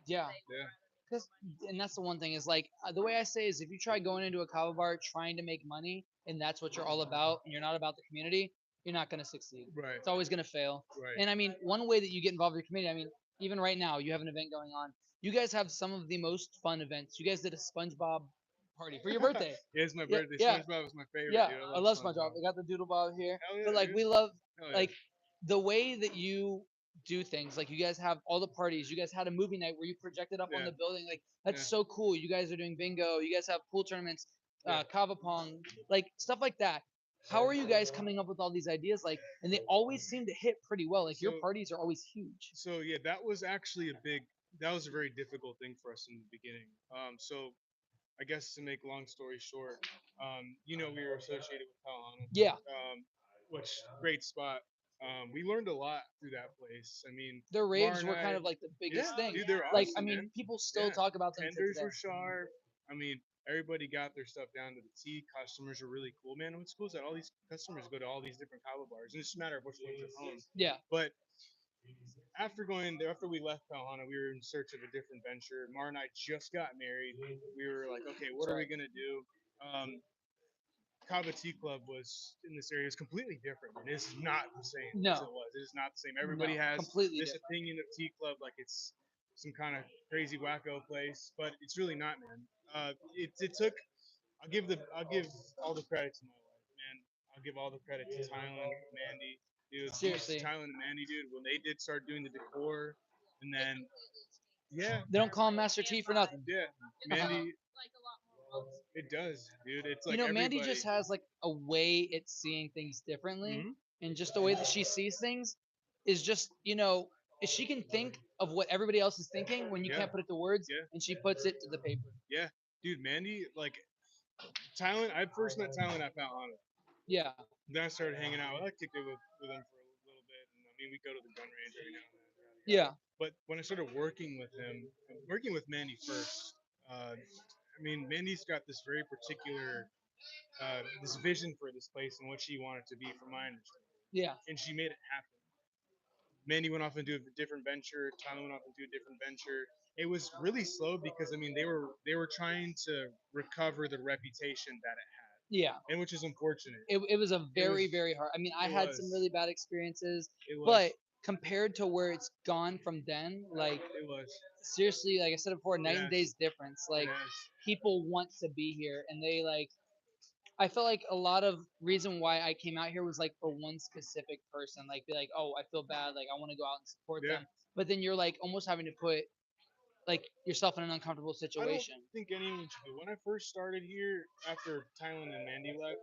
yeah. Yeah. Cause, and that's the one thing is like the way I say is if you try going into a kava bar trying to make money and that's what you're all about and you're not about the community, you're not gonna succeed. Right. It's always gonna fail. Right. And I mean, one way that you get involved with your community, I mean, even right now you have an event going on. You guys have some of the most fun events. You guys did a SpongeBob party for your birthday. Yeah, it's my Yeah, birthday. yeah. SpongeBob was my favorite, Yeah, dude. I love SpongeBob. We got the Doodle Bob here, Hell yeah, but like dude. we love Hell yeah. like the way that you do things. Like you guys have all the parties. You guys had a movie night where you projected up on Yeah. the building. Like that's Yeah. so cool. You guys are doing bingo. You guys have pool tournaments, Yeah. kava pong, like stuff like that. How are you guys coming up with all these ideas? Like, and they always seem to hit pretty well. Like your So- parties are always huge. So yeah, that was actually that was a very difficult thing for us in the beginning. So I guess to make long story short, we were associated with Kalana, Yeah, which great spot. We learned a lot through that place. I mean, their Mar raves and were kind I- of like the biggest yeah, thing. dude, they're Like, awesome, I mean, man. people still Yeah. talk about them to Tenders today. were sharp. I mean, everybody got their stuff down to the T. Customers are really cool, man. What's cool is that all these customers go to all these different kava bars, and it's just a matter of which ones are home. Yeah, But after going there, after we left Palhana, we were in search of a different venture. Mar and I just got married. We were like, okay, what are we gonna do? Kava Tea Club was in this area is completely different, and it's not the same No. as it was. It is not the same. Everybody No, has completely this different. opinion of Tea Club like it's some kind of crazy wacko place, but it's really not, man. It took. I'll give all the credit to my wife, man. I'll give all the credit to Tylen, Mandy, dude. Seriously. Tylen and Mandy, dude. When they did start doing the decor, and then yeah, they don't call him Master T for nothing. yeah, Mandy. It does, dude. It's like Mandy everybody. just has like a way at seeing things differently, Mhm. and just the way that she sees things is just if she can think of what everybody else is thinking when you Yeah. can't put it to words, Yeah. and she puts it to the paper. Yeah, dude, Mandy, like Tylen. I first met Tylen at Palhana. Yeah, Then I started hanging out. I kicked it with him for a little bit, and I mean, we go to the gun range every now and then. Yeah. But when I started working with him, working with Mandy first, I mean, Mandy's got this very particular this vision for this place and what she wanted to be, from my understanding, Yeah. and she made it happen. Mandy went off into a different venture. Tyler went off into a different venture. It was really slow because I mean they were trying to recover the reputation that it had, Yeah. and which is unfortunate. It was a It was very, very hard. I mean, I it had some was really bad experiences, it was but compared to where it's gone from then, like it was seriously, like I said before, night and yes day's difference. Like yes people want to be here, and they like. I felt like a lot of reason why I came out here was like for one specific person, like be like, oh, I feel bad, like I want to go out and support yeah. them, but then you're like almost having to put like yourself in an uncomfortable I don't situation. think anyone should do. When I first started here, after Tylen and Mandy left,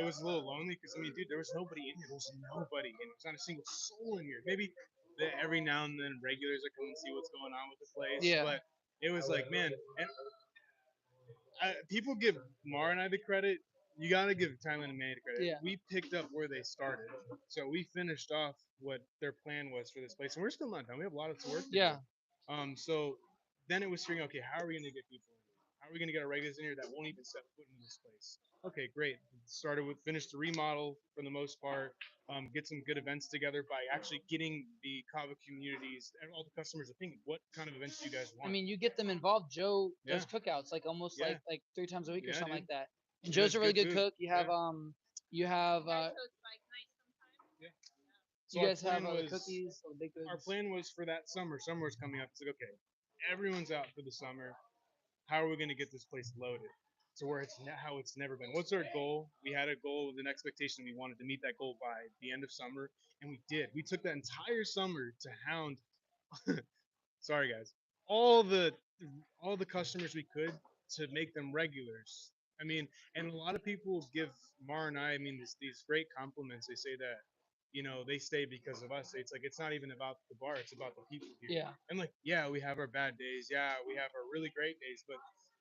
it was a little lonely because I mean, dude, there was nobody in here. There was nobody in. There was not a single soul in here. Maybe every now and then regulars that come and see what's going on with the place, Yeah. but it was like, man, and people give Mara and I the credit. You gotta give Tylen and Mandy the credit. Yeah. We picked up where they started, so we finished off what their plan was for this place, and we're still not done. We have a lot of work to do. Yeah. So then it was figuring, okay, how are we going to get people in here? How are we going to get our regulars in here that won't even set foot in this place? Okay, great. Started with finished the remodel for the most part. Get some good events together by actually getting the kava communities and all the customers to think, what kind of events do you guys I want? mean, you get them involved. Joe Yeah, does cookouts like almost yeah, like 3 times a week or yeah, something dude. like that. And And Joe's it's a really good good food. cook. You have Yeah. So you our guys have plan the was cookies, the baked our goods. plan was for that summer. Summer was coming up. It's like, okay, everyone's out for the summer. How are we going to get this place loaded to where it's how it's never been? What's our goal? We had a goal with an expectation. We wanted to meet that goal by the end of summer, and we did. We took that entire summer to hound. Sorry, guys. All the all the customers we could to make them regulars. I mean, and a lot of people give Mar and I mean, these great compliments. They say that, they stay because of us. It's like it's not even about the bar; it's about the people here. Yeah. And like, yeah, we have our bad days. Yeah, we have our really great days. But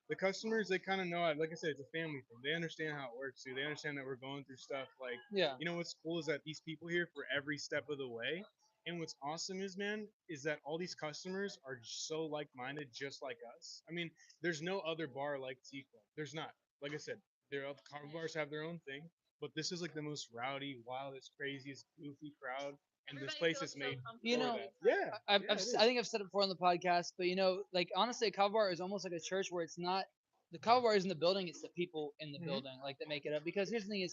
the customers, they kind of know. Like I said, it's a family thing. They understand how it works too. They understand that we're going through stuff. Like, Yeah. what's cool is that these people here for every step of the way. And what's awesome is, man, is that all these customers are so like-minded, just like us. I mean, there's no other bar like T Club. There's not. Like I said, there other car bars have their own thing, but this is like the most rowdy, wildest, craziest, goofy crowd, and this place is made You for know, that. Yeah, yeah, it I is. think I've said it before on the podcast, but like honestly, a kava bar is almost like a church where it's not the kava bar isn't the building; it's the people in the Mhm. building like that make it up. Because here's the thing: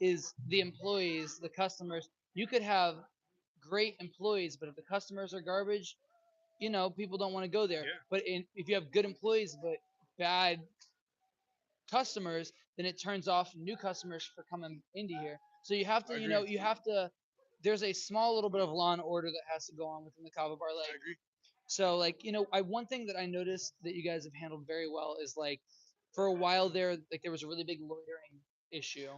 is the employees, the customers. You could have great employees, but if the customers are garbage, people don't want to go there. Yeah, But if you have good employees but bad customers, then it turns off new customers for coming into here. So you have to, I agree. you have to. There's a small little bit of law and order that has to go on within the kava bar. I Like agree. so, like I one thing that I noticed that you guys have handled very well is like for a while there, like there was a really big loitering issue,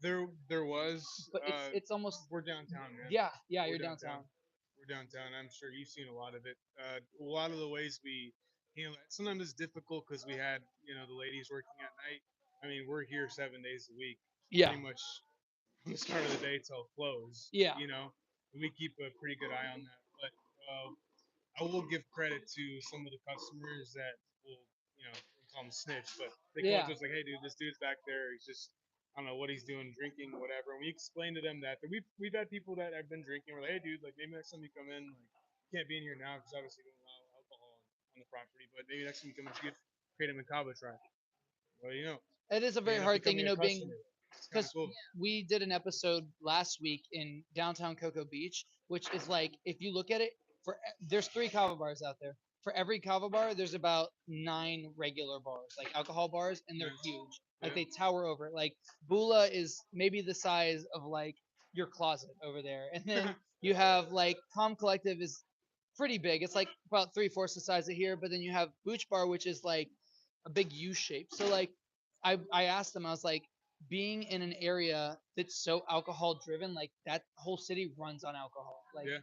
There was. but it's almost We're downtown, man. yeah, We're you're downtown. downtown. We're downtown. I'm sure you've seen a lot of it. A lot of the ways we handle it. Sometimes it's difficult because we had, the ladies working at night. I mean, we're here 7 days a week, Yeah, pretty much from the start of the day till close. yeah, We keep a pretty good eye on that. But I will give credit to some of the customers that will, we call them snitch, but they come up yeah. to us like, hey, dude, this dude's back there. He's just, I don't know what he's doing, drinking, whatever. And we explain to them that. But we've had people that have been drinking. We're like, hey, dude, like maybe next time you come in, like, you can't be in here now because obviously we don't allow alcohol on the property. But maybe next time you come in, you should create a Kava try. Well, It is a they very end up hard thing, becoming a being customer. It's kind of because cool. we did an episode last week in downtown Cocoa Beach, which is like if you look at it, there's 3 kava bars out there. For every kava bar, there's about 9 regular bars, like alcohol bars, and they're Nice. huge. Like Yeah. they tower over. Like Bula is maybe the size of like your closet over there, and then you have like Calm Collective is pretty big. It's like about 3/4 the size of here, but then you have Booch Bar, which is like a big U shape. So like I asked them, I was like, being in an area that's so alcohol driven, like that whole city runs on alcohol. Like Yeah.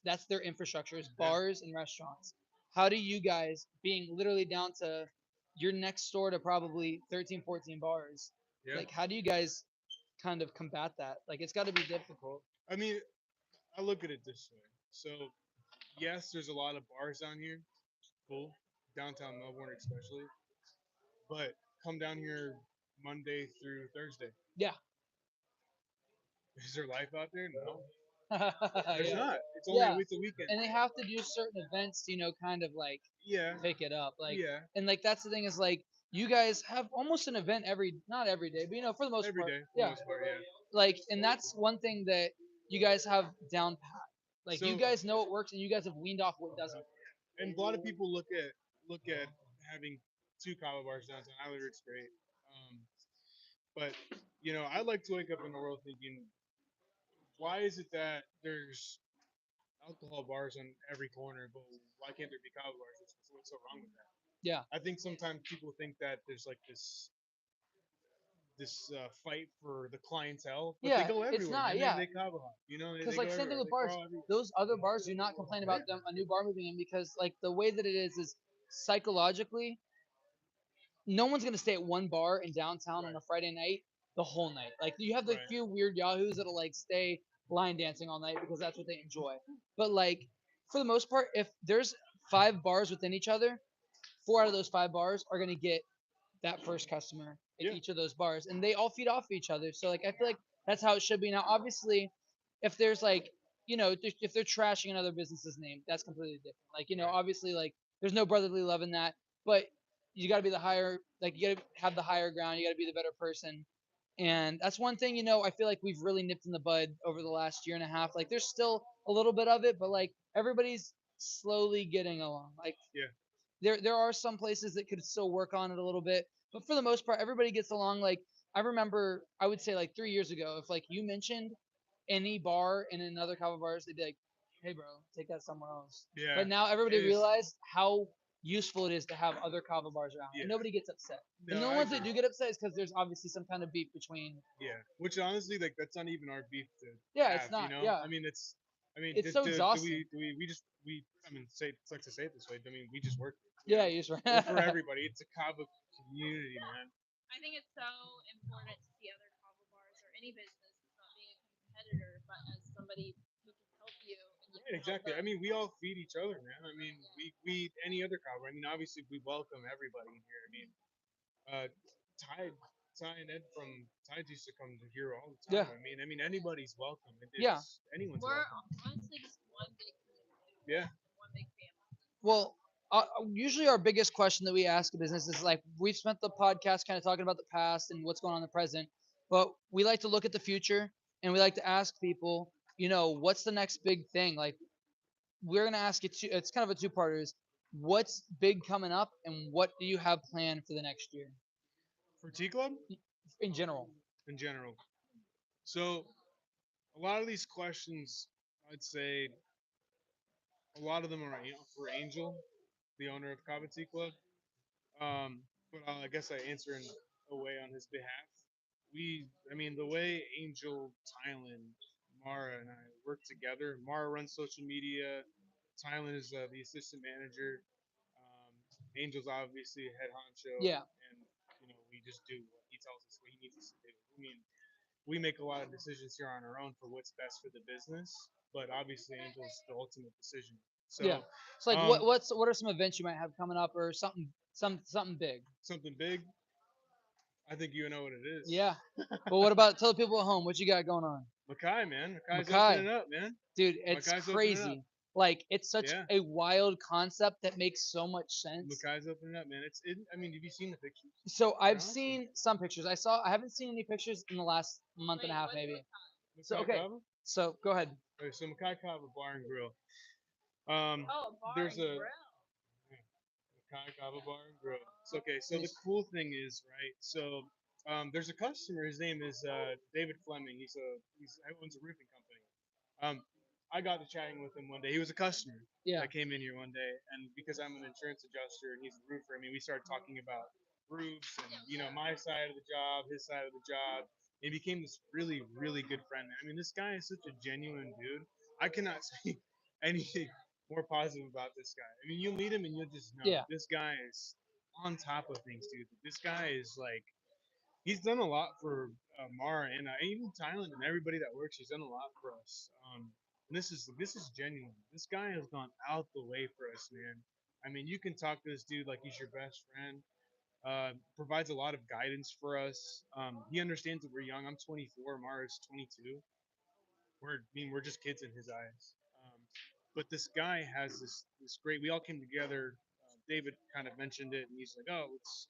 that's their infrastructure is Yeah. bars and restaurants. How do you guys being literally down to you're next door to probably 13, 14 bars? Yeah. Like how do you guys kind of combat that? Like it's got to be difficult. I mean, I look at it this way. So yes, there's a lot of bars down here, cool, downtown Melbourne especially. But come down here Monday through Thursday. Yeah. Is there life out there? No, there's Yeah. not. It's only Yeah. it's a weekend. And they have to do certain events to, kind of like Yeah, pick it up. Like, yeah, and like that's the thing is like you guys have almost an event not every day, but for the most every part. day for the Yeah. most part. Yeah. Like, and that's one thing that you guys have down pat. Like, you So guys know what works, and you guys have weaned off what doesn't. and a lot of people look at having two kava bars downtown. I think it's great. But I like to wake up in the world thinking, why is it that there's alcohol bars on every corner, but why can't there be kava bars? What's so wrong with that? Yeah. I think sometimes people think that there's like this fight for the clientele, but they Yeah, go it's everywhere, not. man. Yeah, They kava hop, because they like go same thing everywhere. with They bars. crawl everywhere. Those other bars do not complain about them a new bar moving in because like the way that it is psychologically, no one's gonna stay at one bar in downtown on a Friday night the whole night. Like you have the Right. few weird yahoos that'll like stay line dancing all night because that's what they enjoy. But like for the most part, if there's 5 bars within each other, 4 out of those 5 bars are gonna get that first customer at Yeah. each of those bars, and they all feed off of each other. So like I feel like that's how it should be. Now, obviously, if there's like if they're trashing another business's name, that's completely different. Like Right. obviously, like there's no brotherly love in that, but you got to be the higher, like you got to have the higher ground. You got to be the better person. And that's one thing, I feel like we've really nipped in the bud over the last year and a half. Like, there's still a little bit of it, but like everybody's slowly getting along. Like, Yeah. there are some places that could still work on it a little bit, but for the most part, everybody gets along. Like, I remember, I would say like 3 years ago, if like you mentioned any bar in another kava bars, they'd be like, "Hey, bro, take that somewhere else." Yeah. But now everybody It is. realized how useful it is to have other kava bars around, and Yeah. nobody gets upset. And No, the I ones that agree. do get upset is because there's obviously some kind of beef between. Yeah. Which honestly, like that's not even our beef to Yeah, have. it's not. Yeah, I mean, it's. I mean, it's so exhausting. I mean, say it's like to say it this way. I mean, we just work. Yeah, you're just We're for right. everybody. It's a kava community, man. I think it's so important to see other kava bars or any business as not being a competitor, but as somebody who can help you and you Right, can help exactly. I them. mean, we all feed each other, man. I mean, we any other kava. I mean, obviously, we welcome everybody in here. I mean, uh, Tide, Ty and Ed from Tide used to come to here all the Yeah, time. I mean, anybody's welcome. yeah. It's anyone's We're welcome. honestly just one big community, Yeah. one big family. Well, usually our biggest question that we ask a business is like we've spent the podcast kind of talking about the past and what's going on in the present, but we like to look at the future and we like to ask people, what's the next big thing? Like we're gonna ask you two. It's kind of a two-parter. Is what's big coming up and what do you have planned for the next year For Tea Club in general? in general. So a lot of these questions, I'd say, a lot of them are for Angel, the owner of Kava Tea Club. But I guess I answer in a way on his behalf. I mean, the way Angel, Thailand, Mara, and I work together. Mara runs social media. Thailand is the assistant manager. Um, Angel's obviously a head honcho, Yeah, and we just do what he tells us what he needs us to do. I mean, we make a lot of decisions here on our own for what's best for the business, but obviously Angel's the ultimate decision. yeah. So, It's like um, what are some events you might have coming up or something big? something big. I think you know what it is. Yeah. But what about tell the people at home what you got going on? Mackay, man. Mackay's Mackay. opening up, man. Dude, it's Mackay's opening up. crazy. Like it's such Yeah. a wild concept that makes so much sense. Mackay's opening up, man. I mean, have you seen the pictures? So They're I've awesome. seen some pictures. I haven't seen any pictures in the last month and a half maybe. So Mackay okay. Kava? So go ahead. Okay, so Mackay Kava Bar and Grill. Oh, bar There's and a grill. Mackay Kava Bar and Grill. So okay, so the cool thing is, right? So there's a customer. His name is David Fleming. He owns a roofing company. Um, I got to chatting with him one day. He was a customer Yeah. that came in here one day, and because I'm an insurance adjuster and he's a roofer, I mean, we started talking about roofs and my side of the job, his side of the job. He became this really, really good friend. I mean, this guy is such a genuine dude. I cannot say anything more positive about this guy. I mean, you'll meet him and you'll just know Yeah. this guy is on top of things, dude. This guy is like he's done a lot for Mara and even Thailand and everybody that works. He's done a lot for us. And this is genuine. This guy has gone out the way for us, man. I mean, you can talk to this dude like he's your best friend. Provides a lot of guidance for us. He understands that we're young. I'm 24. Mara's 22. We're just kids in his eyes. Um, but this guy has this great. We all came together. David kind of mentioned it, and he's like, "Oh, let's."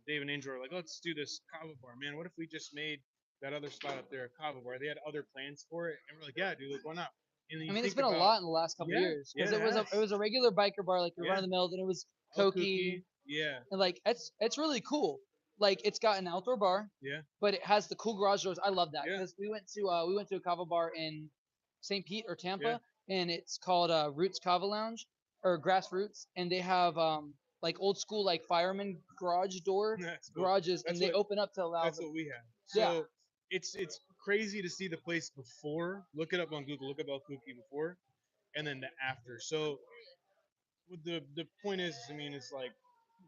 Dave and Angel are like, "Let's do this kava bar, man. What if we just made that other spot up there a kava bar?" They had other plans for it, and we're like, "Yeah, dude, like why not?" And then I you mean, it's think been a about, lot in the last couple of yeah, years yeah, because it has. it was a regular biker bar like your Yeah. run of the mill, then it was All Koki, yeah, and like it's really cool. Like it's got an outdoor bar, yeah, but it has the cool garage doors. I love that Yeah. because we went to a kava bar in St. Pete or Tampa, Yeah. and it's called Roots Kava Lounge or Grassroots, and they have like old school like fireman garage door That's cool. garages, That's and they what open up to allow that's the what we have. yeah. So it's crazy to see the place before. Look it up on Google. Look up El Kuki before, and then the after. So what the point is, I mean, it's like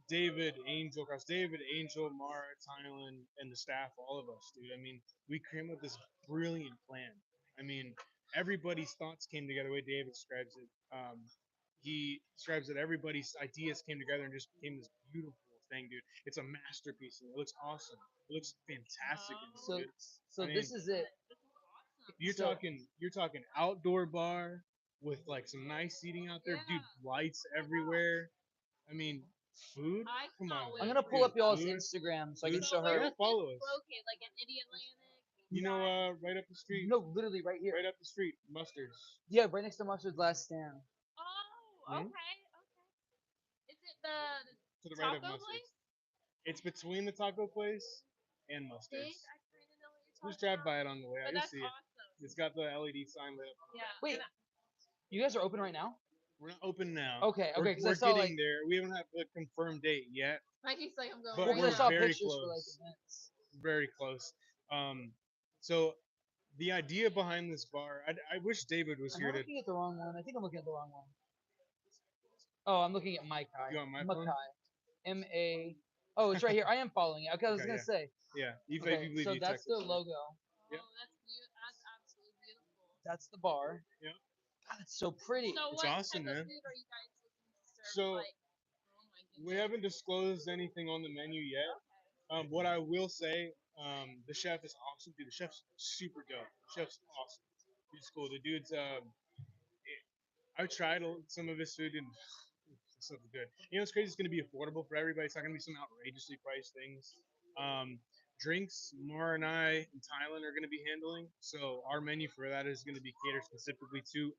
David, Angel, Mara, Tylen, and the staff, all of us, dude. I mean, we came up with this brilliant plan. I mean, everybody's thoughts came together. The way David describes it, he describes that everybody's ideas came together and just became this beautiful thing, dude. It's a masterpiece. And it looks awesome. It looks fantastic, in So here, dude. so I mean, this is it. So- you're talking outdoor bar with like some nice seating out there, dude. Lights everywhere. I mean, food. Come on, I'm gonna pull dude, up y'all's food. Instagram so I can Food? show Where her. Yeah, is follow this us. located? Like in Indian Atlantic? You know, right up the street. No, literally right here. Right up the street, Mustard's. Yeah, right next to Mustard's last stand. Oh, Mhm. okay, okay. Is it the To the right of taco Mustard's. place? It's between the taco place and See, Mustard's. I kind of know what you're talking Just drive about. by it on the way out. But You'll that's see it. awesome. It's got the LED sign lit up. Yeah. Wait, and you guys are open right now? We're not open now. Okay, okay, because I We're saw getting like there. We haven't had the confirmed date yet, Mikey's like, I'm going but well, right because I we're saw now. very pictures for like close. events. Very close. So the idea behind this bar, I wish David was Am here I to. looking at the wrong one? I think I'm looking at the wrong one. Oh, I'm looking at Maikai. You on my phone? Makai. M-A. Oh, it's right here. I am following it. Okay, I was Okay, gonna yeah. say. Yeah, you Okay, believe so you that's text the us. logo. Oh, Yep. that's absolutely beautiful. That's the bar. Yep. God, it's so pretty. So It's what awesome, type man. of food are you guys looking to serve? So, Like, oh my goodness. We haven't disclosed anything on the menu yet. What I will say, the chef is awesome, dude. The chef's super dope. The chef's awesome. He's cool. The dude's I tried some of his food and it's so good. You know, it's crazy. It's going to be affordable for everybody. It's not going to be some outrageously priced things. Um, Drinks, Mara and I and Thailand are going to be handling. So our menu for that is going to be catered specifically to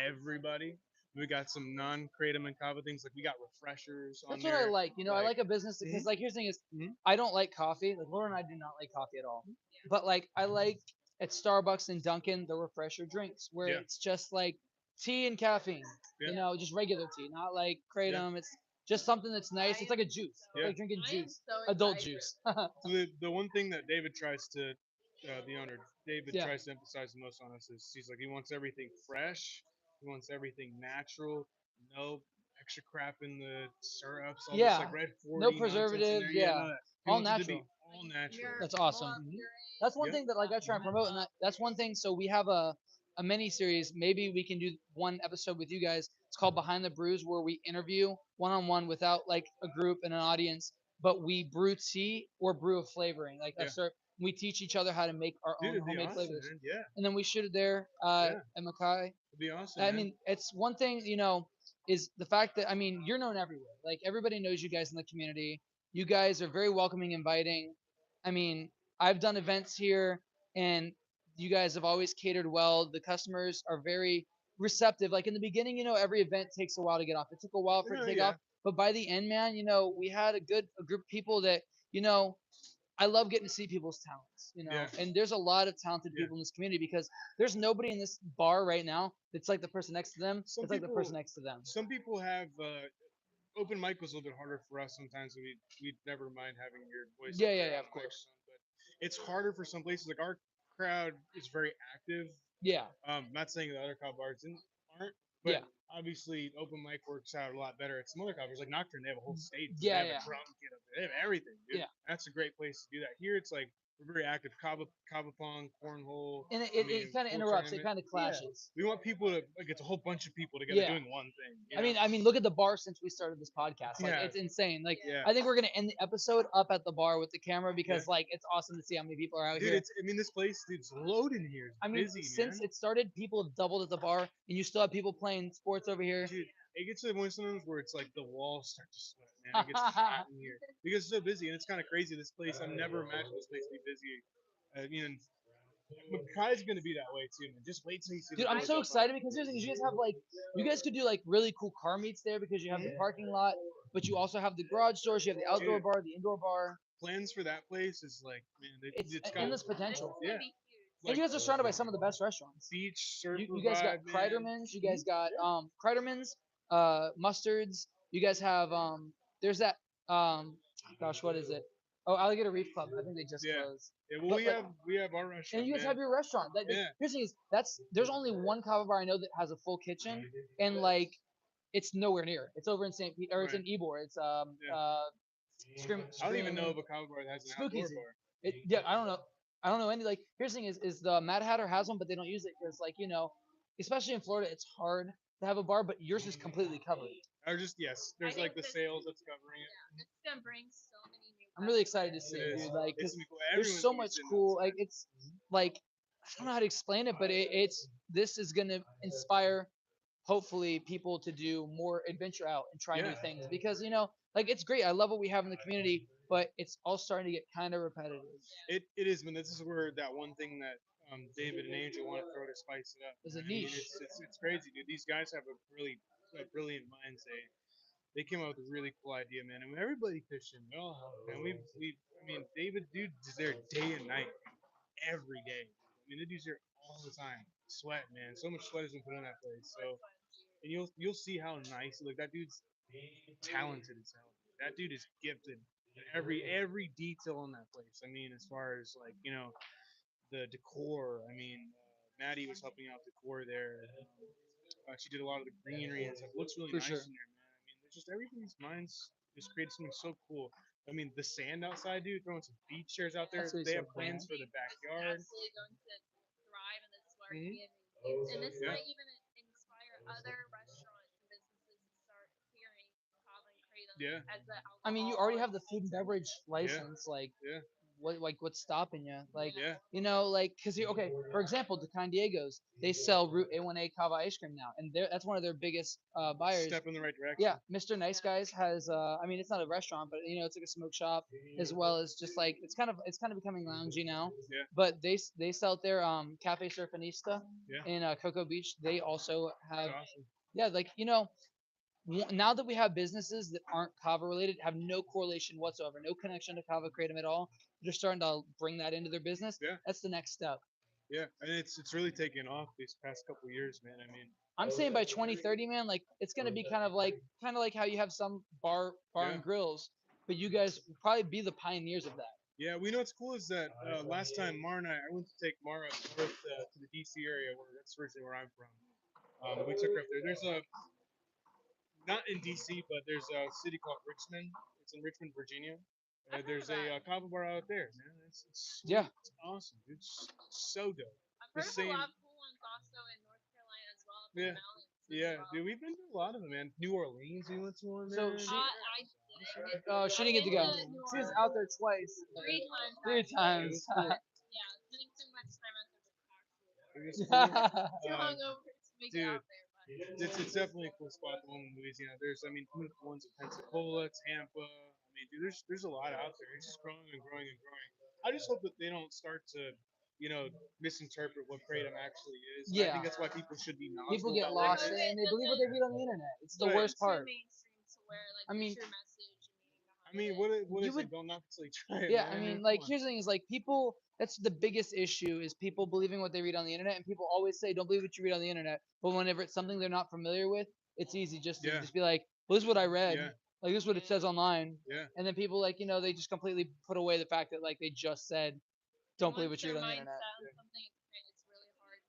everybody. We got some non-kratom and kava things like we got refreshers on That's what I there. like. You know, I like a business because, like, here's the thing is, Mhm. I don't like coffee. Like, Laura and I do not like coffee at all. But like, I like at Starbucks and Dunkin' the refresher drinks where Yeah. it's just like tea and caffeine. Yeah. You know, just regular tea, not like kratom. It's just something that's nice. It's like a juice. It's Yeah. like drinking I am juice, so adult excited. juice. So the one thing that David tries to, the owner, David Yeah. tries to emphasize the most on us is he's like he wants everything fresh, he wants everything natural, no extra crap in the syrups, all Yeah. this like red 40 No nonsense in preservatives, there. yeah. none of that. He All wants it to be natural. all natural. That's awesome. That's one Yeah. thing that like I try and promote, and that's one thing. So we have a mini series. Maybe we can do one episode with you guys. It's called Behind the Brews, where we interview one on one without like a group and an audience, but we brew tea or brew a flavoring. Like Yeah. we teach each other how to make our Dude, own it'd be homemade awesome, flavors, man. Yeah, and then we shoot it there Yeah. at Mackay. it'd be awesome. I man. mean, it's one thing, you know, is the fact that I mean, you're known everywhere. Like everybody knows you guys in the community. You guys are very welcoming, inviting. I mean, I've done events here and you guys have always catered well. The customers are very receptive. Like in the beginning, you know, every event takes a while to get off. It took a while for it to take Yeah. off, but by the end, man, you know, we had a group of people that, you know, I love getting to see people's talents, you know. Yeah. And there's a lot of talented Yeah. people in this community because there's nobody in this bar right now that's like the person next to them. Some It's like the person people- next to them. Some people have open mic was a little bit harder for us sometimes. We'd never mind having your voice. Yeah, up yeah, there yeah, on of the course. microphone, but it's harder for some places. Like our crowd is very active. Yeah. Not saying the other cow bars aren't, but Yeah. obviously open mic works out a lot better at some other cow bars. Like Nocturne, they have a whole stage. Yeah, they have yeah. a drum kit up there. They have everything, dude. Yeah. That's a great place to do that. Here, it's like we're very active. Kava pong, cornhole. And I mean, it kind of full interrupts. It tournament. kind of Yeah. clashes. We want people to like it's a whole bunch of people together Yeah. doing one thing. You I know? mean, look at the bar since we started this podcast. Like, Yeah. it's insane. Like, Yeah. I think we're gonna end the episode up at the bar with the camera because, like, it's awesome to see how many people are out Dude, here. I mean, this place, dude, it's loaded in here. It's I mean, busy, since man. it started, people have doubled at the bar, and you still have people playing sports over here. Dude, it gets to the point sometimes where it's like the walls start to sweat, man. It gets hot in here because it's so busy, and it's kind of crazy. This place, I've never imagined this place to be busy. You know, Makai's gonna be that way too, man. Just wait till you see. Dude, the I'm doors so open. excited because here's the thing, you guys have like, you guys could do like really cool car meets there because you have the parking lot, but you also have the garage doors, you have the outdoor Dude. bar, the indoor bar. Plans for that place is like, man, It's got endless potential. Yeah. And you guys are surrounded by some of the best restaurants. Beach, surfer You guys got vibe, man. Kreiderman's, you guys got Kreiderman's, Mustards. You guys have there's that gosh, what is it? Oh, Alligator Reef Club. I think they just Yeah. closed. Yeah, well, But, we like- have our restaurant. And you guys man. have your restaurant. Yeah. Here's the thing is there's only one kava bar I know that has a full kitchen, and like it's nowhere near. It's over in St. Pete or it's in Ybor. It's Yeah. Scream. I don't even know Scream- of a kava bar that has an Spooky outdoor Zoo. bar. Yeah, I don't know. I don't know any like. Here's the thing is the Mad Hatter has one, but they don't use it because like especially in Florida, it's hard to have a bar, but yours is completely covered. Or just there's like the sales that's covering it. It's gonna bring so many new. I'm really excited to see It it, is. dude. Like, It's 'cause gonna be cool. there's Everyone's so gonna be much sitting cool. outside. Like, it's like I don't know how to explain it, but this is gonna inspire hopefully people to do more adventure out and try new Yeah. things because like it's great. I love what we have in the community, but it's all starting to get kind of repetitive. It is, man. This is where that one thing that David and Angel want to throw to spice it up. There's a I mean, niche. it's crazy, dude. These guys have a brilliant mind. They came up with a really cool idea, man. And everybody pitched in. We all helped, man. I mean, David, dude, is there day and night, every day. I mean, the dude's here all the time. Sweat, man. So much sweat has been put in that place. So, and you'll see how nice. Like that dude's talented as hell. That dude is gifted. Every detail in that place. I mean, as far as like the decor. I mean, Maddie was helping out decor there. She did a lot of the greenery and stuff. It looks really For nice sure. in there, man. I mean, there's just everything's minds just created something so cool. I mean, the sand outside, dude, throwing some beach chairs out there. That's really They so have cool. plans for the backyard. Absolutely going to thrive in this smart Mhm. community, and this Yeah. might even inspire other restaurants and businesses to start hearing Kava and Kratom Yeah. as the alcohol. I mean, you already have the food and beverage license. Like, Yeah. what's stopping you? Like, Yeah. like, cause okay, for example, Decon Diego's, they sell Route A1A Kava ice cream now, and that's one of their biggest buyers. Step in the right direction. Yeah, Mr. Nice Guys has I mean it's not a restaurant, but it's like a smoke shop as well as just like it's kind of becoming loungy now. Yeah. But they sell it there Cafe Surfinista Yeah. in Cocoa Beach. They also have That's awesome. yeah, like now that we have businesses that aren't Kava related, have no correlation whatsoever, no connection to Kava Kratom at all, they're starting to bring that into their business. Yeah. That's the next step. Yeah, and it's really taken off these past couple years, man. I mean, I'm saying by 2030, man, like it's gonna be kind of like how you have some bar Yeah. and grills, but you guys will probably be the pioneers of that. yeah, we know what's cool is that last time Mara and I went to take Mara up north to the DC area, where that's originally where I'm from. We took her up there. There's not in DC, but there's a city called Richmond. It's in Richmond, Virginia. I've heard There's of a that. kava bar out there, man. It's sweet. Yeah. It's awesome. It's so dope. I've the heard of same- a lot of cool ones also in North Carolina as well. Up in Yeah. the mountains as Yeah, well. dude, we've been to a lot of them, man. New Orleans, we went to one. So man. she- I didn't get Oh, she didn't get to go. I've been New She was Orleans out there twice. 3 times. Three actually. times. It was cool. Yeah, spending too much time out there was actually It was cool. too Um, hungover to make it dude, out there. But it's definitely a cool spot. The one in Louisiana. There's, I mean, beautiful ones in Pensacola, Tampa. I mean, dude, there's a lot out there. It's just growing and growing and growing. I just hope that they don't start to, misinterpret what kratom actually is. And I Yeah. think that's why people should be knowledgeable. People get about what it lost is. in it and they believe what they read on the internet. It's the Right. worst too part. mainstream to where like I mean- the true message and meaning I behind mean, it. what You is would- it? Don't knock it till you try it. Yeah, man. I mean, Come like on. here's the thing: is like people. That's the biggest issue is people believing what they read on the internet, and people always say, "Don't believe what you read on the internet." But whenever it's something they're not familiar with, it's easy just to Yeah. just be like, "Well, this is what I read. Yeah. Like this is what it says online." Yeah. And then people like they just completely put away the fact that like they just said, "Don't believe what Once you their read on the mind's internet." set on something, it's really hard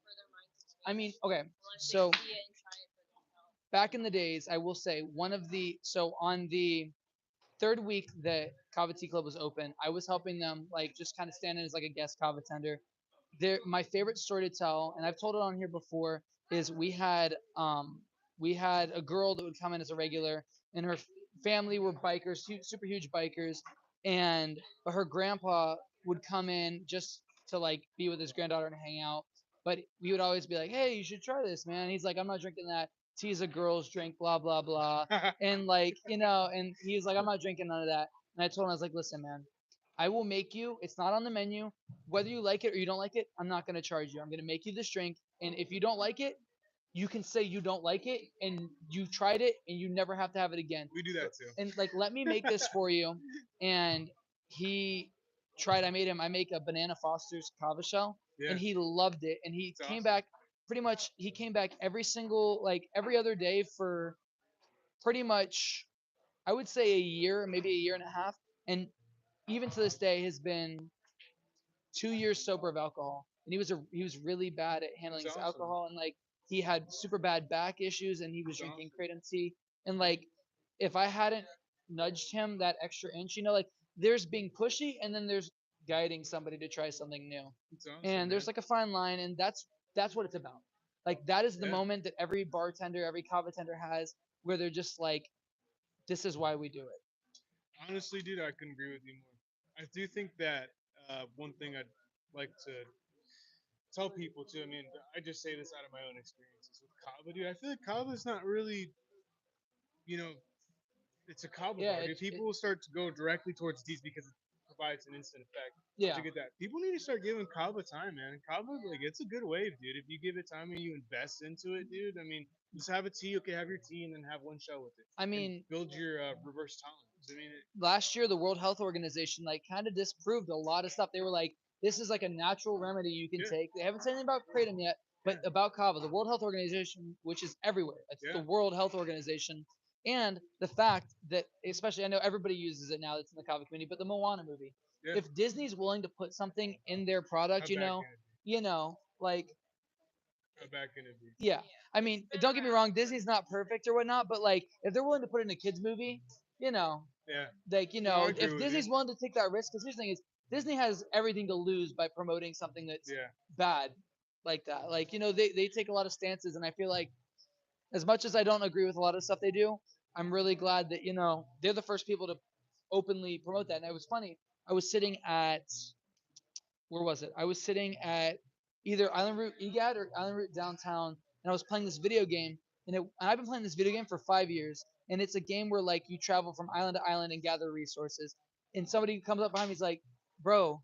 for their minds to change. I mean, okay, unless so they see it and try it for themselves. back in the days, I will say on the third week that Kava Tea Club was open, I was helping them, like just kind of stand in as like a guest kava tender. My favorite story to tell, and I've told it on here before, is we had a girl that would come in as a regular, and her family were bikers, super huge bikers, and but her grandpa would come in just to like be with his granddaughter and hang out. But we would always be like, "Hey, you should try this, man." He's like, "I'm not drinking that. Tea's a girl's drink, blah blah blah." And like, and he's like, "I'm not drinking none of that." And I told him, I was like, "Listen, man, I will make you. It's not on the menu. Whether you like it or you don't like it, I'm not gonna charge you. I'm gonna make you this drink, and if you don't like it, you can say you don't like it, and you tried it, and you never have to have it again. We do that too. And like, let me make this for you." And he tried. I make a banana Foster's kava shell, Yeah. and he loved it. And he It's came awesome. back pretty much. He came back every other day for pretty much, I would say, a year, maybe a year and a half, and even to this day has been 2 years sober of alcohol, and he was really bad at handling It's his awesome. alcohol, and like he had super bad back issues, and he was It's drinking awesome. kratom tea, and like if I hadn't nudged him that extra inch, like there's being pushy, and then there's guiding somebody to try something new, It's awesome, and there's man. like a fine line, and that's what it's about. Like that is the Yeah. moment that every bartender, every kava tender has, where they're just like, this is why we do it. Honestly, dude, I couldn't agree with you more. I do think that one thing I'd like to tell people too. I mean, I just say this out of my own experiences with kava, dude. I feel like kava is not really, you know, it's a kava Yeah, bar, dude. People will start to go directly towards these because it provides an instant effect. yeah. To get that, people need to start giving kava time, man. Kava, like, it's a good wave, dude. If you give it time and you invest into it, dude. I mean, just have a tea, okay, have your tea, and then have one shot with it. I And mean, build your reverse tolerance. I mean, last year the World Health Organization like kind of disproved a lot of stuff. They were like, this is like a natural remedy you can yeah, take. They haven't said anything about kratom yet, but yeah, about kava, the World Health Organization, which is everywhere. It's yeah, the World Health Organization. And the fact that, especially, I know everybody uses it now that's in the kava community, but the Moana movie, yeah. if Disney's willing to put something in their product, How bad can it be? like, How bad can it be? yeah. I mean, don't get me wrong, Disney's not perfect or whatnot, but like, if they're willing to put it in a kids movie, Yeah. like No, I agree if with Disney's you. willing to take that risk, because here's the thing is, Disney has everything to lose by promoting something that's Yeah. bad like that. Like they take a lot of stances, and I feel like as much as I don't agree with a lot of stuff they do, I'm really glad that they're the first people to openly promote that. And it was funny. I was sitting at where was it? I was sitting at either Island Route EGAD or Island Route downtown, and I was playing this video game. And I've been playing this video game for 5 years, and it's a game where like you travel from island to island and gather resources. And somebody comes up behind me, he's like, "Bro,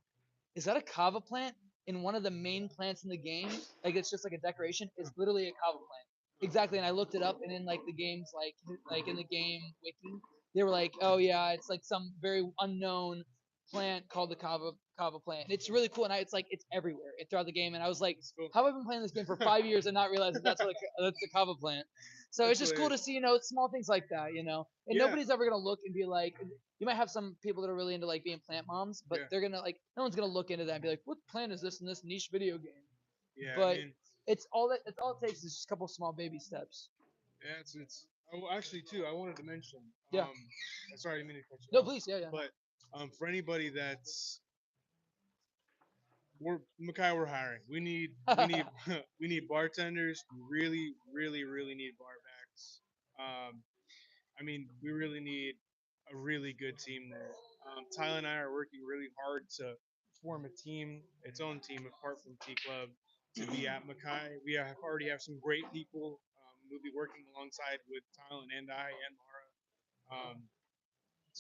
is that a kava plant?" And one of the main plants in the game, like it's just like a decoration, is literally a kava plant. Exactly. And I looked it up, and in like the game's like in the game wiki, they were like, "Oh yeah, it's like some very unknown plant called the kava plant." And it's really cool, and it's like it's everywhere throughout the game. And I was like, It's cool. "How have I been playing this game for 5 years and not realize that that's the kava plant?" So That's it's just cool to hilarious. see, small things like that, And Yeah. nobody's ever gonna look and be like, you might have some people that are really into like being plant moms, but Yeah. they're gonna like no one's gonna look into that and be like, what plant is this in this niche video game? Yeah. I But mean, it's all it takes is just a couple small baby steps. yeah. It's. Oh, actually, too, I wanted to mention. Yeah. Sorry, I didn't mean to cut you No, off. please, yeah. But for anybody that's we're hiring. We need we need bartenders. We really, really, really need bar backs. I mean, we really need a really good team there. Tyler and I are working really hard to form a team, its own team apart from T Club, to be at Mackay. Already have some great people. We'll be working alongside with Tyler and I and Mara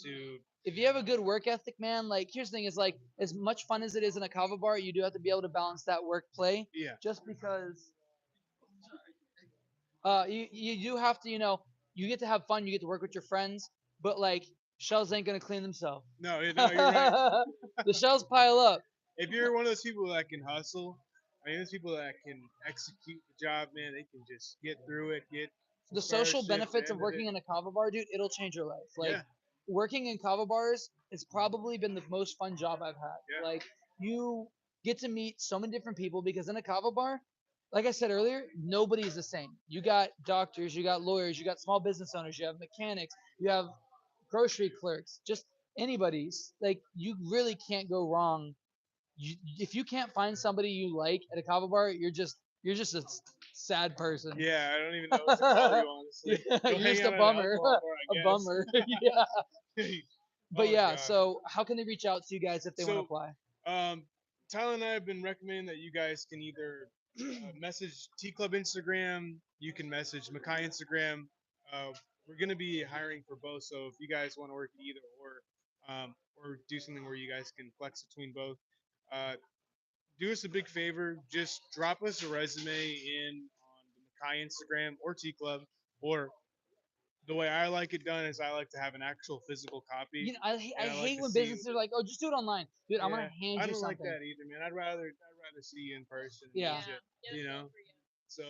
to If you have a good work ethic, man, like here's the thing is like as much fun as it is in a kava bar, you do have to be able to balance that work play. yeah Just because you do have to, you get to have fun, you get to work with your friends, but like shells ain't gonna clean themselves. no you're right. The shells pile up. If you're one of those people that can hustle, I mean, those people that can execute the job, man, they can just get through it, get from The start of social shift benefits to of end of it. working in a kava bar, dude, it'll change your life. Like Yeah, working in kava bars has probably been the most fun job I've had. yeah, Like you get to meet so many different people because in a kava bar, like I said earlier, nobody's the same. You got doctors, you got lawyers, you got small business owners, you have mechanics, you have grocery clerks, just anybody's, like you really can't go wrong. If you can't find somebody you like at a kava bar, you're just a sad person. Yeah, I don't even know what to call you, honestly. Yeah, Go you're hang just a out at an bummer. alcohol bar, I A guess. bummer. Yeah. But Oh yeah, gosh. so how can they reach out to you guys if they want to So, apply? Tyler and I have been recommending that you guys can either message T Club Instagram, you can message Makai Instagram. We're gonna be hiring for both, so if you guys want to work at either or do something where you guys can flex between both, uh, do us a big favor. Just drop us a resume in on the Makai Instagram or T Club, or the way I like it done is I like to have an actual physical copy, I and I like hate to when see. businesses are like, oh, just do it online, dude. I'm gonna Yeah, hand I you don't like something. that either, man. I'd rather see you in person. Yeah. Legit, you know. So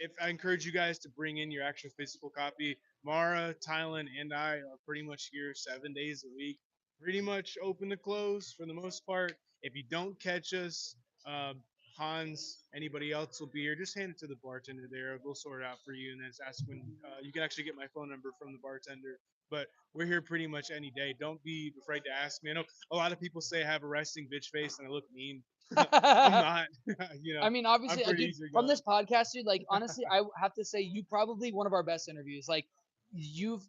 if I encourage you guys to bring in your actual physical copy, Mara, Tylen, and I are pretty much here 7 days a week, pretty much open to close for the most part. If you don't catch us, um, Hans, anybody else will be here. Just hand it to the bartender there. We'll sort it out for you, and then just ask when you can actually get my phone number from the bartender. But we're here pretty much any day. Don't be afraid to ask me. I know a lot of people say I have a resting bitch face and I look mean. I'm not. I mean, I'm obviously, pretty dude, easy from going. this podcast, dude, like, honestly, I have to say, you probably one of our best interviews. Like, you've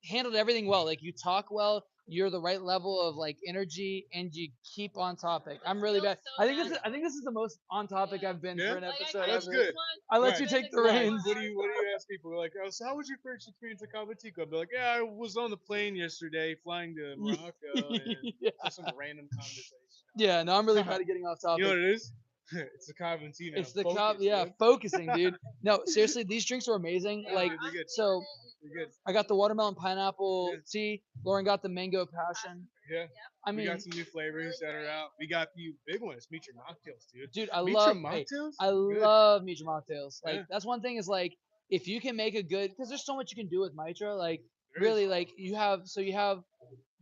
handled everything well. Like, you talk well. You're the right level of like energy, and you keep on topic. I'm really bad. I think this is the most on topic I've been Yeah? for an episode That's ever. good. I let Right. you take the Right. reins. What do you ask people? They're like, oh, so how was your first experience at Kava Tea Club? They're like, yeah, I was on the plane yesterday flying to Morocco and Yeah. just some random conversation. Yeah, no, I'm really bad at getting off topic. You know what it is? It's the Kava and tea now. It's the Focus, cup, yeah, dude. focusing, dude. No, seriously, these drinks are amazing. Yeah, Like, dude, they're good. so They're good. I got the watermelon pineapple Yeah. tea. Lauren got the mango passion. Yeah. I We mean, got some new flavors that are out. We got a few big ones. Meet your mocktails, dude. dude, I Meet love, your hey, mocktails? I Good. love Mitra mocktails. Like, Yeah. that's one thing is like, if you can make a good, because there's so much you can do with Mitra. Like, There really, is. like you have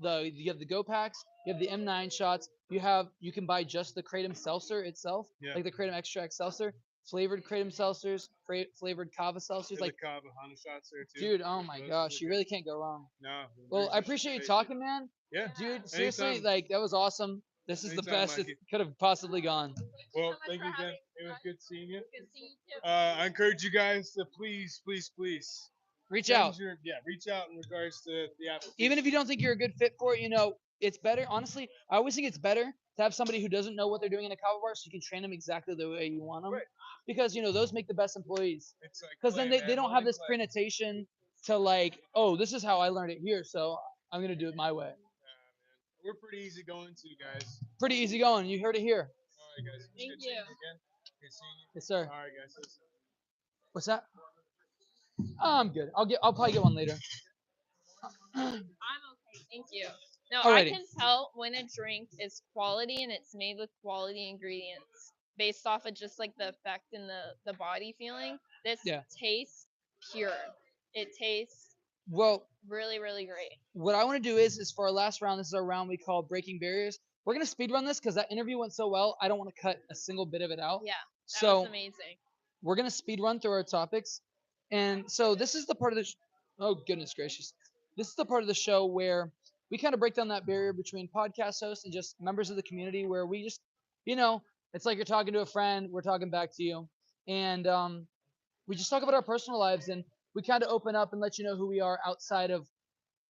the Go packs, you have the M9 shots, you can buy just the kratom seltzer itself, Yeah. like the kratom extract seltzer, flavored kratom seltzers, flavored kava seltzers, There's like. the Kava Hana shots there too. Dude, oh my Those gosh, are you good. really can't go wrong. No. Well, I they're appreciate you tasty. talking, man. Yeah. Dude, seriously, Anytime. like that was awesome. This is the Anytime, best it Mikey. could have possibly gone. Well, thank you again. It was good seeing you. I encourage you guys to please Reach send out. reach out in regards to the application. Even if you don't think you're a good fit for it, it's better. Honestly, I always think it's better to have somebody who doesn't know what they're doing in a kava bar, so you can train them exactly the way you want them. Right. Because those make the best employees. It's like Because then clay, they man, don't have holding this clay. connotation to like, oh, this is how I learned it here, so I'm gonna do it my way. Man. We're pretty easy going too, guys. Pretty easy going. You heard it here. All right, guys. It's Thank good seeing you. again. Good seeing you. Yes, sir. All right, guys. What's that? I'm good. I'll probably get one later. I'm okay, thank you. No, Alrighty. I can tell when a drink is quality and it's made with quality ingredients based off of just like the effect in the body feeling. This Yeah. tastes pure. It tastes Well, really, really great. what I want to do is for our last round, this is our round we call Breaking Barriers. We're gonna speed run this because that interview went so well. I don't want to cut a single bit of it out. Yeah, that So was amazing. we're gonna speed run through our topics, and so this is the part of the. Oh goodness gracious, this is the part of the show where we kind of break down that barrier between podcast hosts and just members of the community, where we just, it's like you're talking to a friend, we're talking back to you, and we just talk about our personal lives, and we kind of open up and let you know who we are outside of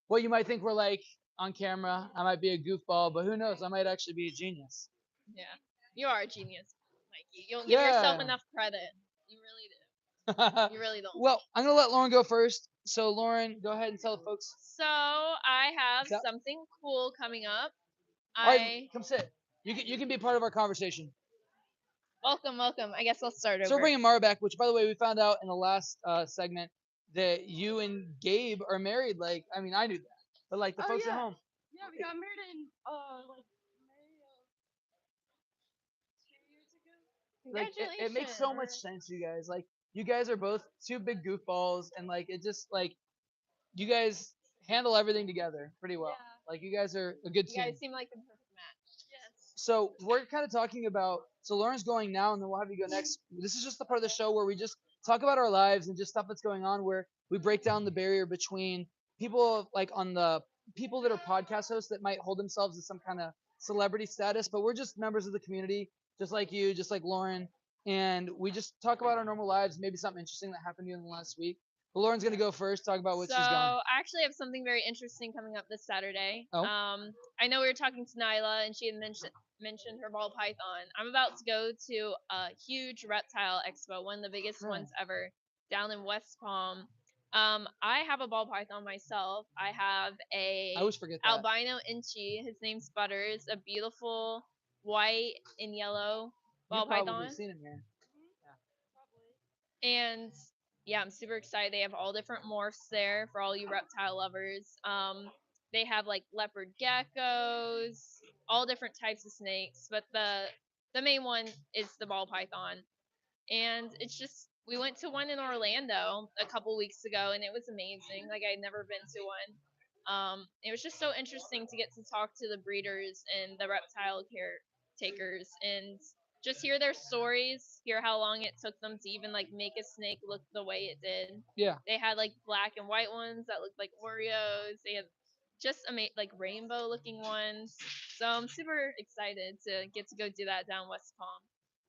what you might think we're like on camera. I might be a goofball, but who knows? I might actually be a genius. Yeah, you are a genius, Mikey. You don't give yourself Yeah. enough credit. You really do. You really don't. Well, I'm gonna let Lauren go first. So Lauren, go ahead and tell the folks. So I have That- something cool coming up. All right, come sit. You can be part of our conversation. Welcome. I guess I'll start over. So we're bringing Mara back, which by the way we found out in the last segment that you and Gabe are married. Like, I mean, I knew that, but like the Oh, folks at yeah. home. Yeah, we got married in like May of 2 years ago. Like it makes so much sense, you guys. Like you guys are both two big goofballs, and like it just like you guys handle everything together pretty well. Yeah. Like you guys are a good You team. guys seem like the perfect match. Yes. So we're kind of talking about. So Lauren's going now, and then we'll have you go next. This is just the part of the show where we just talk about our lives and just stuff that's going on. Where we break down the barrier between people like on the people that are podcast hosts that might hold themselves as some kind of celebrity status, but we're just members of the community, just like you, just like Lauren, and we just talk about our normal lives, maybe something interesting that happened to you in the last week. But Lauren's gonna go first, talk about what So she's going. I actually have something very interesting coming up this Saturday. Oh. I know we were talking to Nyla and she had mentioned her ball python. I'm about to go to a huge reptile expo, one of the biggest Huh. ones ever, down in West Palm. I have a ball python myself. I have I a always forget that. albino inchi. His name's Butters, a beautiful white and yellow ball You've probably python. seen him here. And yeah, I'm super excited. They have all different morphs there for all you reptile lovers. They have like leopard geckos, all different types of snakes, but the main one is the ball python. And it's just we went to one in Orlando a couple weeks ago, and it was amazing. Like I'd never been to one. It was just so interesting to get to talk to the breeders and the reptile caretakers and just hear their stories, hear how long it took them to even like make a snake look the way it did. Yeah. They had like black and white ones that looked like Oreos. They had just like rainbow looking ones. So I'm super excited to get to go do that down West Palm.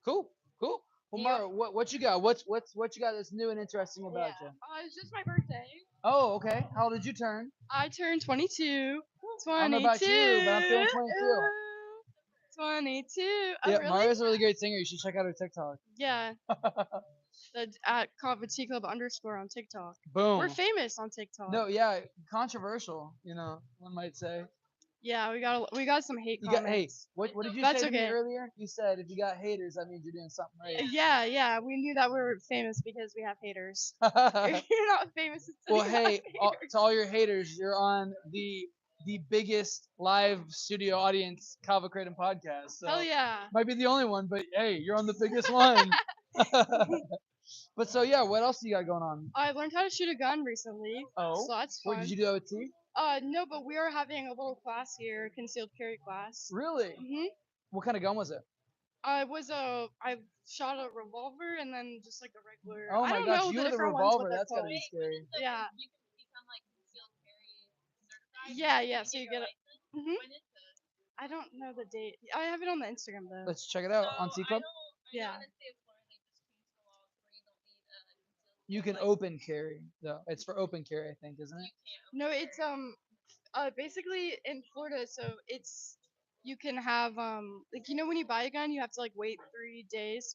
Cool. Cool. Well, You- Mara, what you got? What you got that's new and interesting about you? It's just my birthday. Oh, okay. How old did you turn? I turned 22. I don't know about you, but I'm feeling 22. 22. Oh, Yeah, really? Maria's a really great singer. You should check out her TikTok. Yeah. At kava tea club _ on TikTok. Boom. We're famous on TikTok. No, yeah, controversial. One might say. Yeah, we got some hate You got comments. what did you That's say to me okay. earlier? You said if you got haters, that means you're doing something right. Yeah, we knew that we were famous because we have haters. You're not famous until Well, you hey, have haters. to all your haters, you're on the biggest live studio audience Kava Kratom podcast. So Hell yeah. might be the only one, but hey, you're on the biggest one. But so yeah, what else do you got going on? I learned how to shoot a gun recently. Oh, So that's fun. what did you do that with T? No, but we are having a little class here, concealed carry class. Really? What kind of gun was it? I shot a revolver and then just like a regular. Oh I my don't gosh, know you the with a different ones, revolver? what they're That's gotta called. be scary. Yeah. You can become like concealed carry certified. Yeah. So you get it. When is it? I don't know the date. I have it on the Instagram though. Let's check it out on T Club. Yeah. You can open carry though. It's for open carry, I think, isn't it? No, it's basically in Florida, so it's you can have like when you buy a gun, you have to like wait 3 days.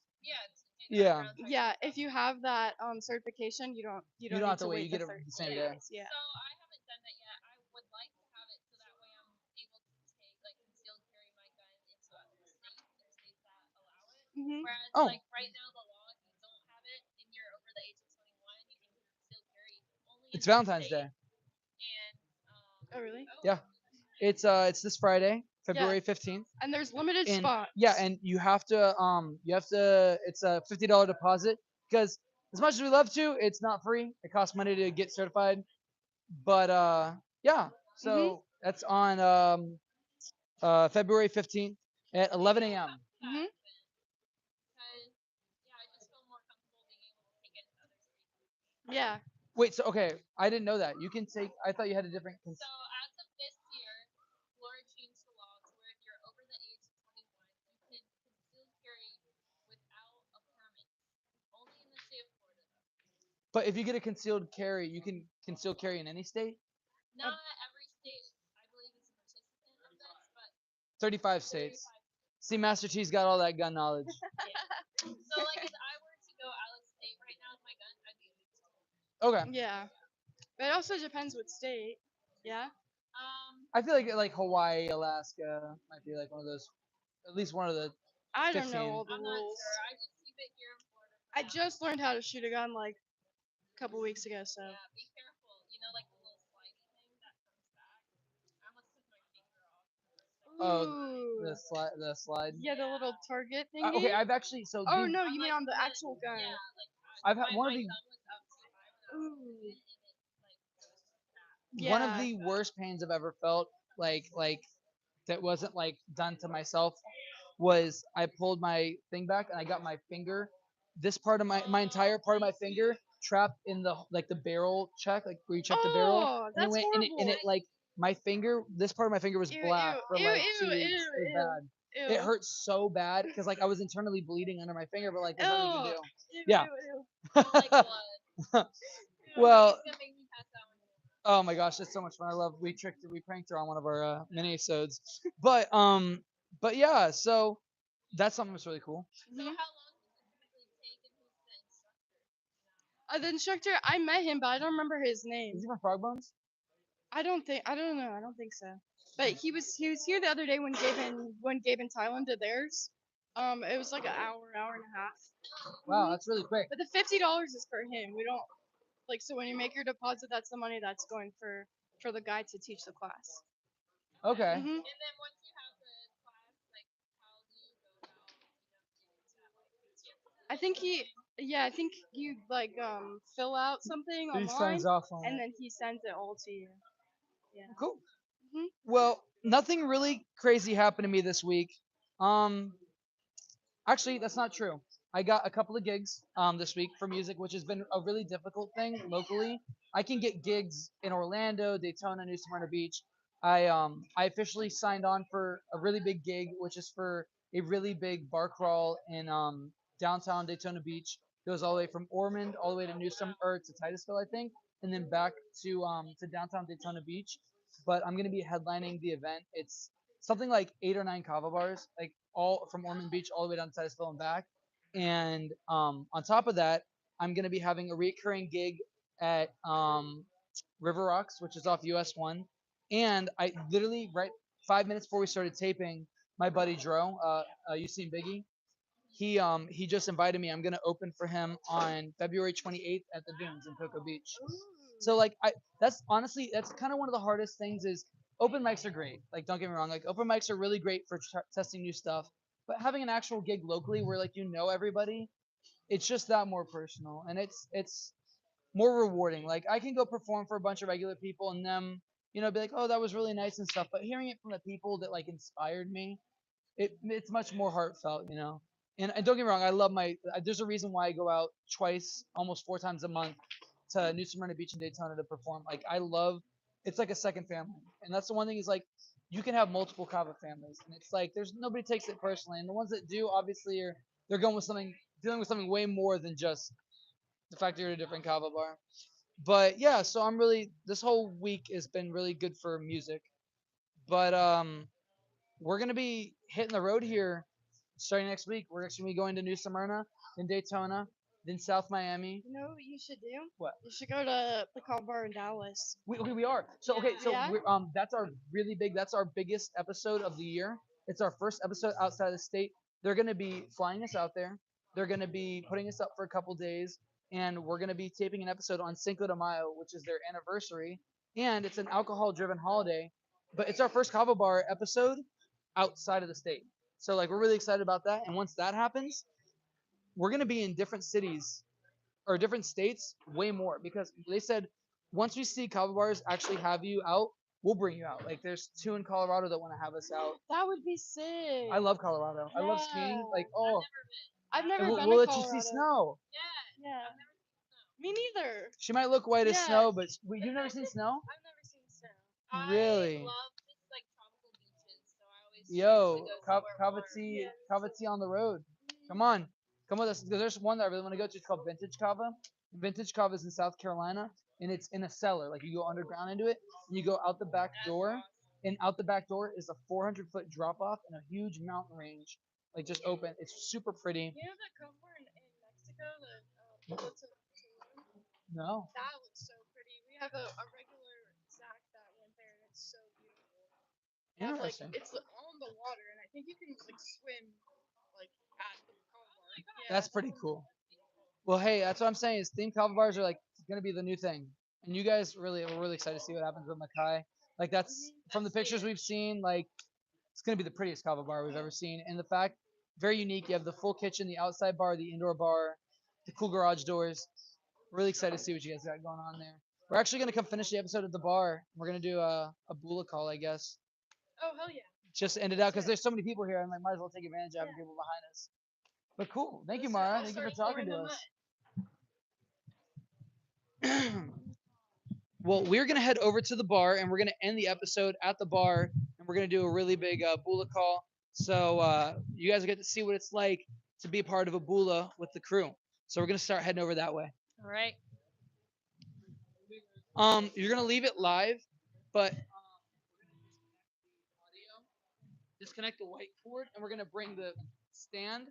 Yeah. Yeah, if you have that certification, you don't You don't need have to wait. wait You get the it 30 the same day. days. Yeah. So I haven't done that yet. I would like to have it so that way I'm able to take like concealed carry my gun into other states and states that allow it. Mhm. Whereas Oh. like right now the law, if you don't have it and you're over the age of 21, you can concealed carry only. It's in one Valentine's state. Day. And Oh really? Yeah. It's this Friday, February 15th. And there's limited And spots. yeah, and you have to it's a $50 deposit because as much as we love to, it's not free. It costs money to get certified. But yeah, so that's on February 15th at 11 a.m. Mhm. because I just feel more comfortable being able to take it to other states. Yeah. Wait, so okay, I didn't know that. You can take. I thought you had a different. So as of this year, Florida changed the law to where if you're over the age of 21, you can conceal carry without a permit, only in the state of Florida. But if you get a concealed carry, you can conceal carry in any state. Not every state, I believe, is a participant of this, but 35 states. See, Master T's got all that gun knowledge. so like if I were to go out of state right now with my gun, I'd be able to. Okay. Yeah. But it also depends what state. Yeah. I feel like Hawaii, Alaska might be like one of those, at least one of the. I don't 15. know all the I'm not rules. sure. I just keep it here in Florida. I just learned how to shoot a gun like a couple weeks ago, so. Yeah, be careful. You know, like the little slidey thing that comes back. I almost took my finger off. Oh, Ooh. the slide. Yeah, the little target thingy. Okay, I've actually so. Oh these- no, you mean on the actual gun? Yeah, like I've had my, one of my the gun was up too high when I was Ooh. doing it, and it like one of Yeah. the worst pains I've ever felt, like that wasn't like done to myself, was I pulled my thing back and I got my finger, this part of my entire part of my finger trapped in the barrel check, like where you check the barrel, Oh, and it that's went and it horrible. like my finger, this part of my finger was Ew, black ew, for ew, like ew, 2 weeks. ew, It was ew, bad. ew. It hurt so bad because like I was internally bleeding under my finger, but like there's nothing to Ew, do. ew, Yeah. ew, I don't like blood. Well, It's gonna make me pass out. oh my gosh, that's so much fun. I love we pranked her on one of our mini episodes. But yeah, so that's something that's really cool. So how long does it typically take and who's the instructor? The instructor, I met him, but I don't remember his name. Is he from Frog Bones? I don't know. I don't think so. But he was here the other day when Gabe and Thailand did theirs. It was like an hour and a half. Wow, that's really quick. But the $50 is for him. We don't like so when you make your deposit, that's the money that's going for the guy to teach the class. Okay. hmm And then once you have the class, like how do you go about, I think you like fill out something He online signs off on and it. then he sends it all to you. Yeah. Cool. Mhm. Well, nothing really crazy happened to me this week. Um, Actually, that's not true. I got a couple of gigs this week for music, which has been a really difficult thing locally. I can get gigs in Orlando, Daytona, New Smyrna Beach. I officially signed on for a really big gig, which is for a really big bar crawl in downtown Daytona Beach. Goes all the way from Ormond all the way to New Smyrna or to Titusville, I think, and then back to downtown Daytona Beach. But I'm gonna be headlining the event. It's something like 8 or 9 kava bars, like all from Ormond Beach all the way down to Titusville and back. And on top of that, I'm gonna be having a recurring gig at River Rocks, which is off US One. And I literally right 5 minutes before we started taping, my buddy Dro, you seen Biggie? He just invited me. I'm gonna open for him on February 28th at the Dunes in Cocoa Beach. So like that's honestly that's kind of one of the hardest things is open mics are great. Like don't get me wrong, like open mics are really great for testing new stuff. But having an actual gig locally where like you know everybody, it's just that more personal and it's more rewarding. Like I can go perform for a bunch of regular people and them, be like, oh, that was really nice and stuff. But hearing it from the people that like inspired me, it's much more heartfelt. And don't get me wrong, I love there's a reason why I go out twice, almost 4 times a month to New Smyrna Beach and Daytona to perform. Like I love, it's like a second family. And that's the one thing is like you can have multiple kava families, and it's like there's nobody takes it personally, and the ones that do obviously they're going with something, dealing with something way more than just the fact that you're at a different kava bar. But yeah, so this whole week has been really good for music. But we're gonna be hitting the road here starting next week. We're actually gonna be going to New Smyrna, then Daytona, then South Miami. You know what you should do? What? You should go to the Call Bar in Dallas. We are. So okay, so Yeah. that's our biggest episode of the year. It's our first episode outside of the state. They're gonna be flying us out there. They're gonna be putting us up for a couple days, and we're gonna be taping an episode on Cinco de Mayo, which is their anniversary, and it's an alcohol-driven holiday. But it's our first Kava Bar episode outside of the state. So like we're really excited about that. And once that happens, we're gonna be in different cities or different states way more because they said once we see kava bars actually have you out, we'll bring you out. Like there's 2 in Colorado that want to have us out. That would be sick. I love Colorado. I love skiing. Like I've never and been we'll to let Colorado. you see snow. Yeah. Me neither. She might look white as Yeah. snow, but you've never seen snow? I've never seen snow. Really? I love just like tropical beaches, so I always Yo, choose to go somewhere kava warm. kava tea on the road. Come on, come with us. There's one that I really want to go to. It's called Vintage Kava. Vintage Kava is in South Carolina, and it's in a cellar. Like you go underground into it, and you go out the back door, and out the back door is a 400-foot drop off and a huge mountain range, like just open. It's super pretty. You know that Cove Bar in Mexico that looks like No, that looks so pretty. We have a regular Zach that went there and it's so beautiful. They have, like, interesting. it's on the water and I think you can like swim like at the Cove Bar. Yeah. That's pretty cool. Well, hey, that's what I'm saying. Is themed kava bars are like gonna be the new thing, and you guys we're really excited to see what happens with Mackay. Like that's from the pictures we've seen. Like it's gonna be the prettiest kava bar we've ever seen, and the fact very unique. You have the full kitchen, the outside bar, the indoor bar, the cool garage doors. Really excited to see what you guys got going on there. We're actually gonna come finish the episode at the bar. We're gonna do a bula call, I guess. Oh hell yeah. Just to end it out because there's so many people here. I'm like, might as well take advantage of having people behind us. But cool. Thank you, Mara. Thank you for talking to us. Well, Well, we're gonna head over to the bar and we're gonna end the episode at the bar, and we're gonna do a really big bula call. So you guys get to see what it's like to be part of a bula with the crew. So we're gonna start heading over that way. All right. You're gonna leave it live, but disconnect the white cord, and we're gonna bring the stand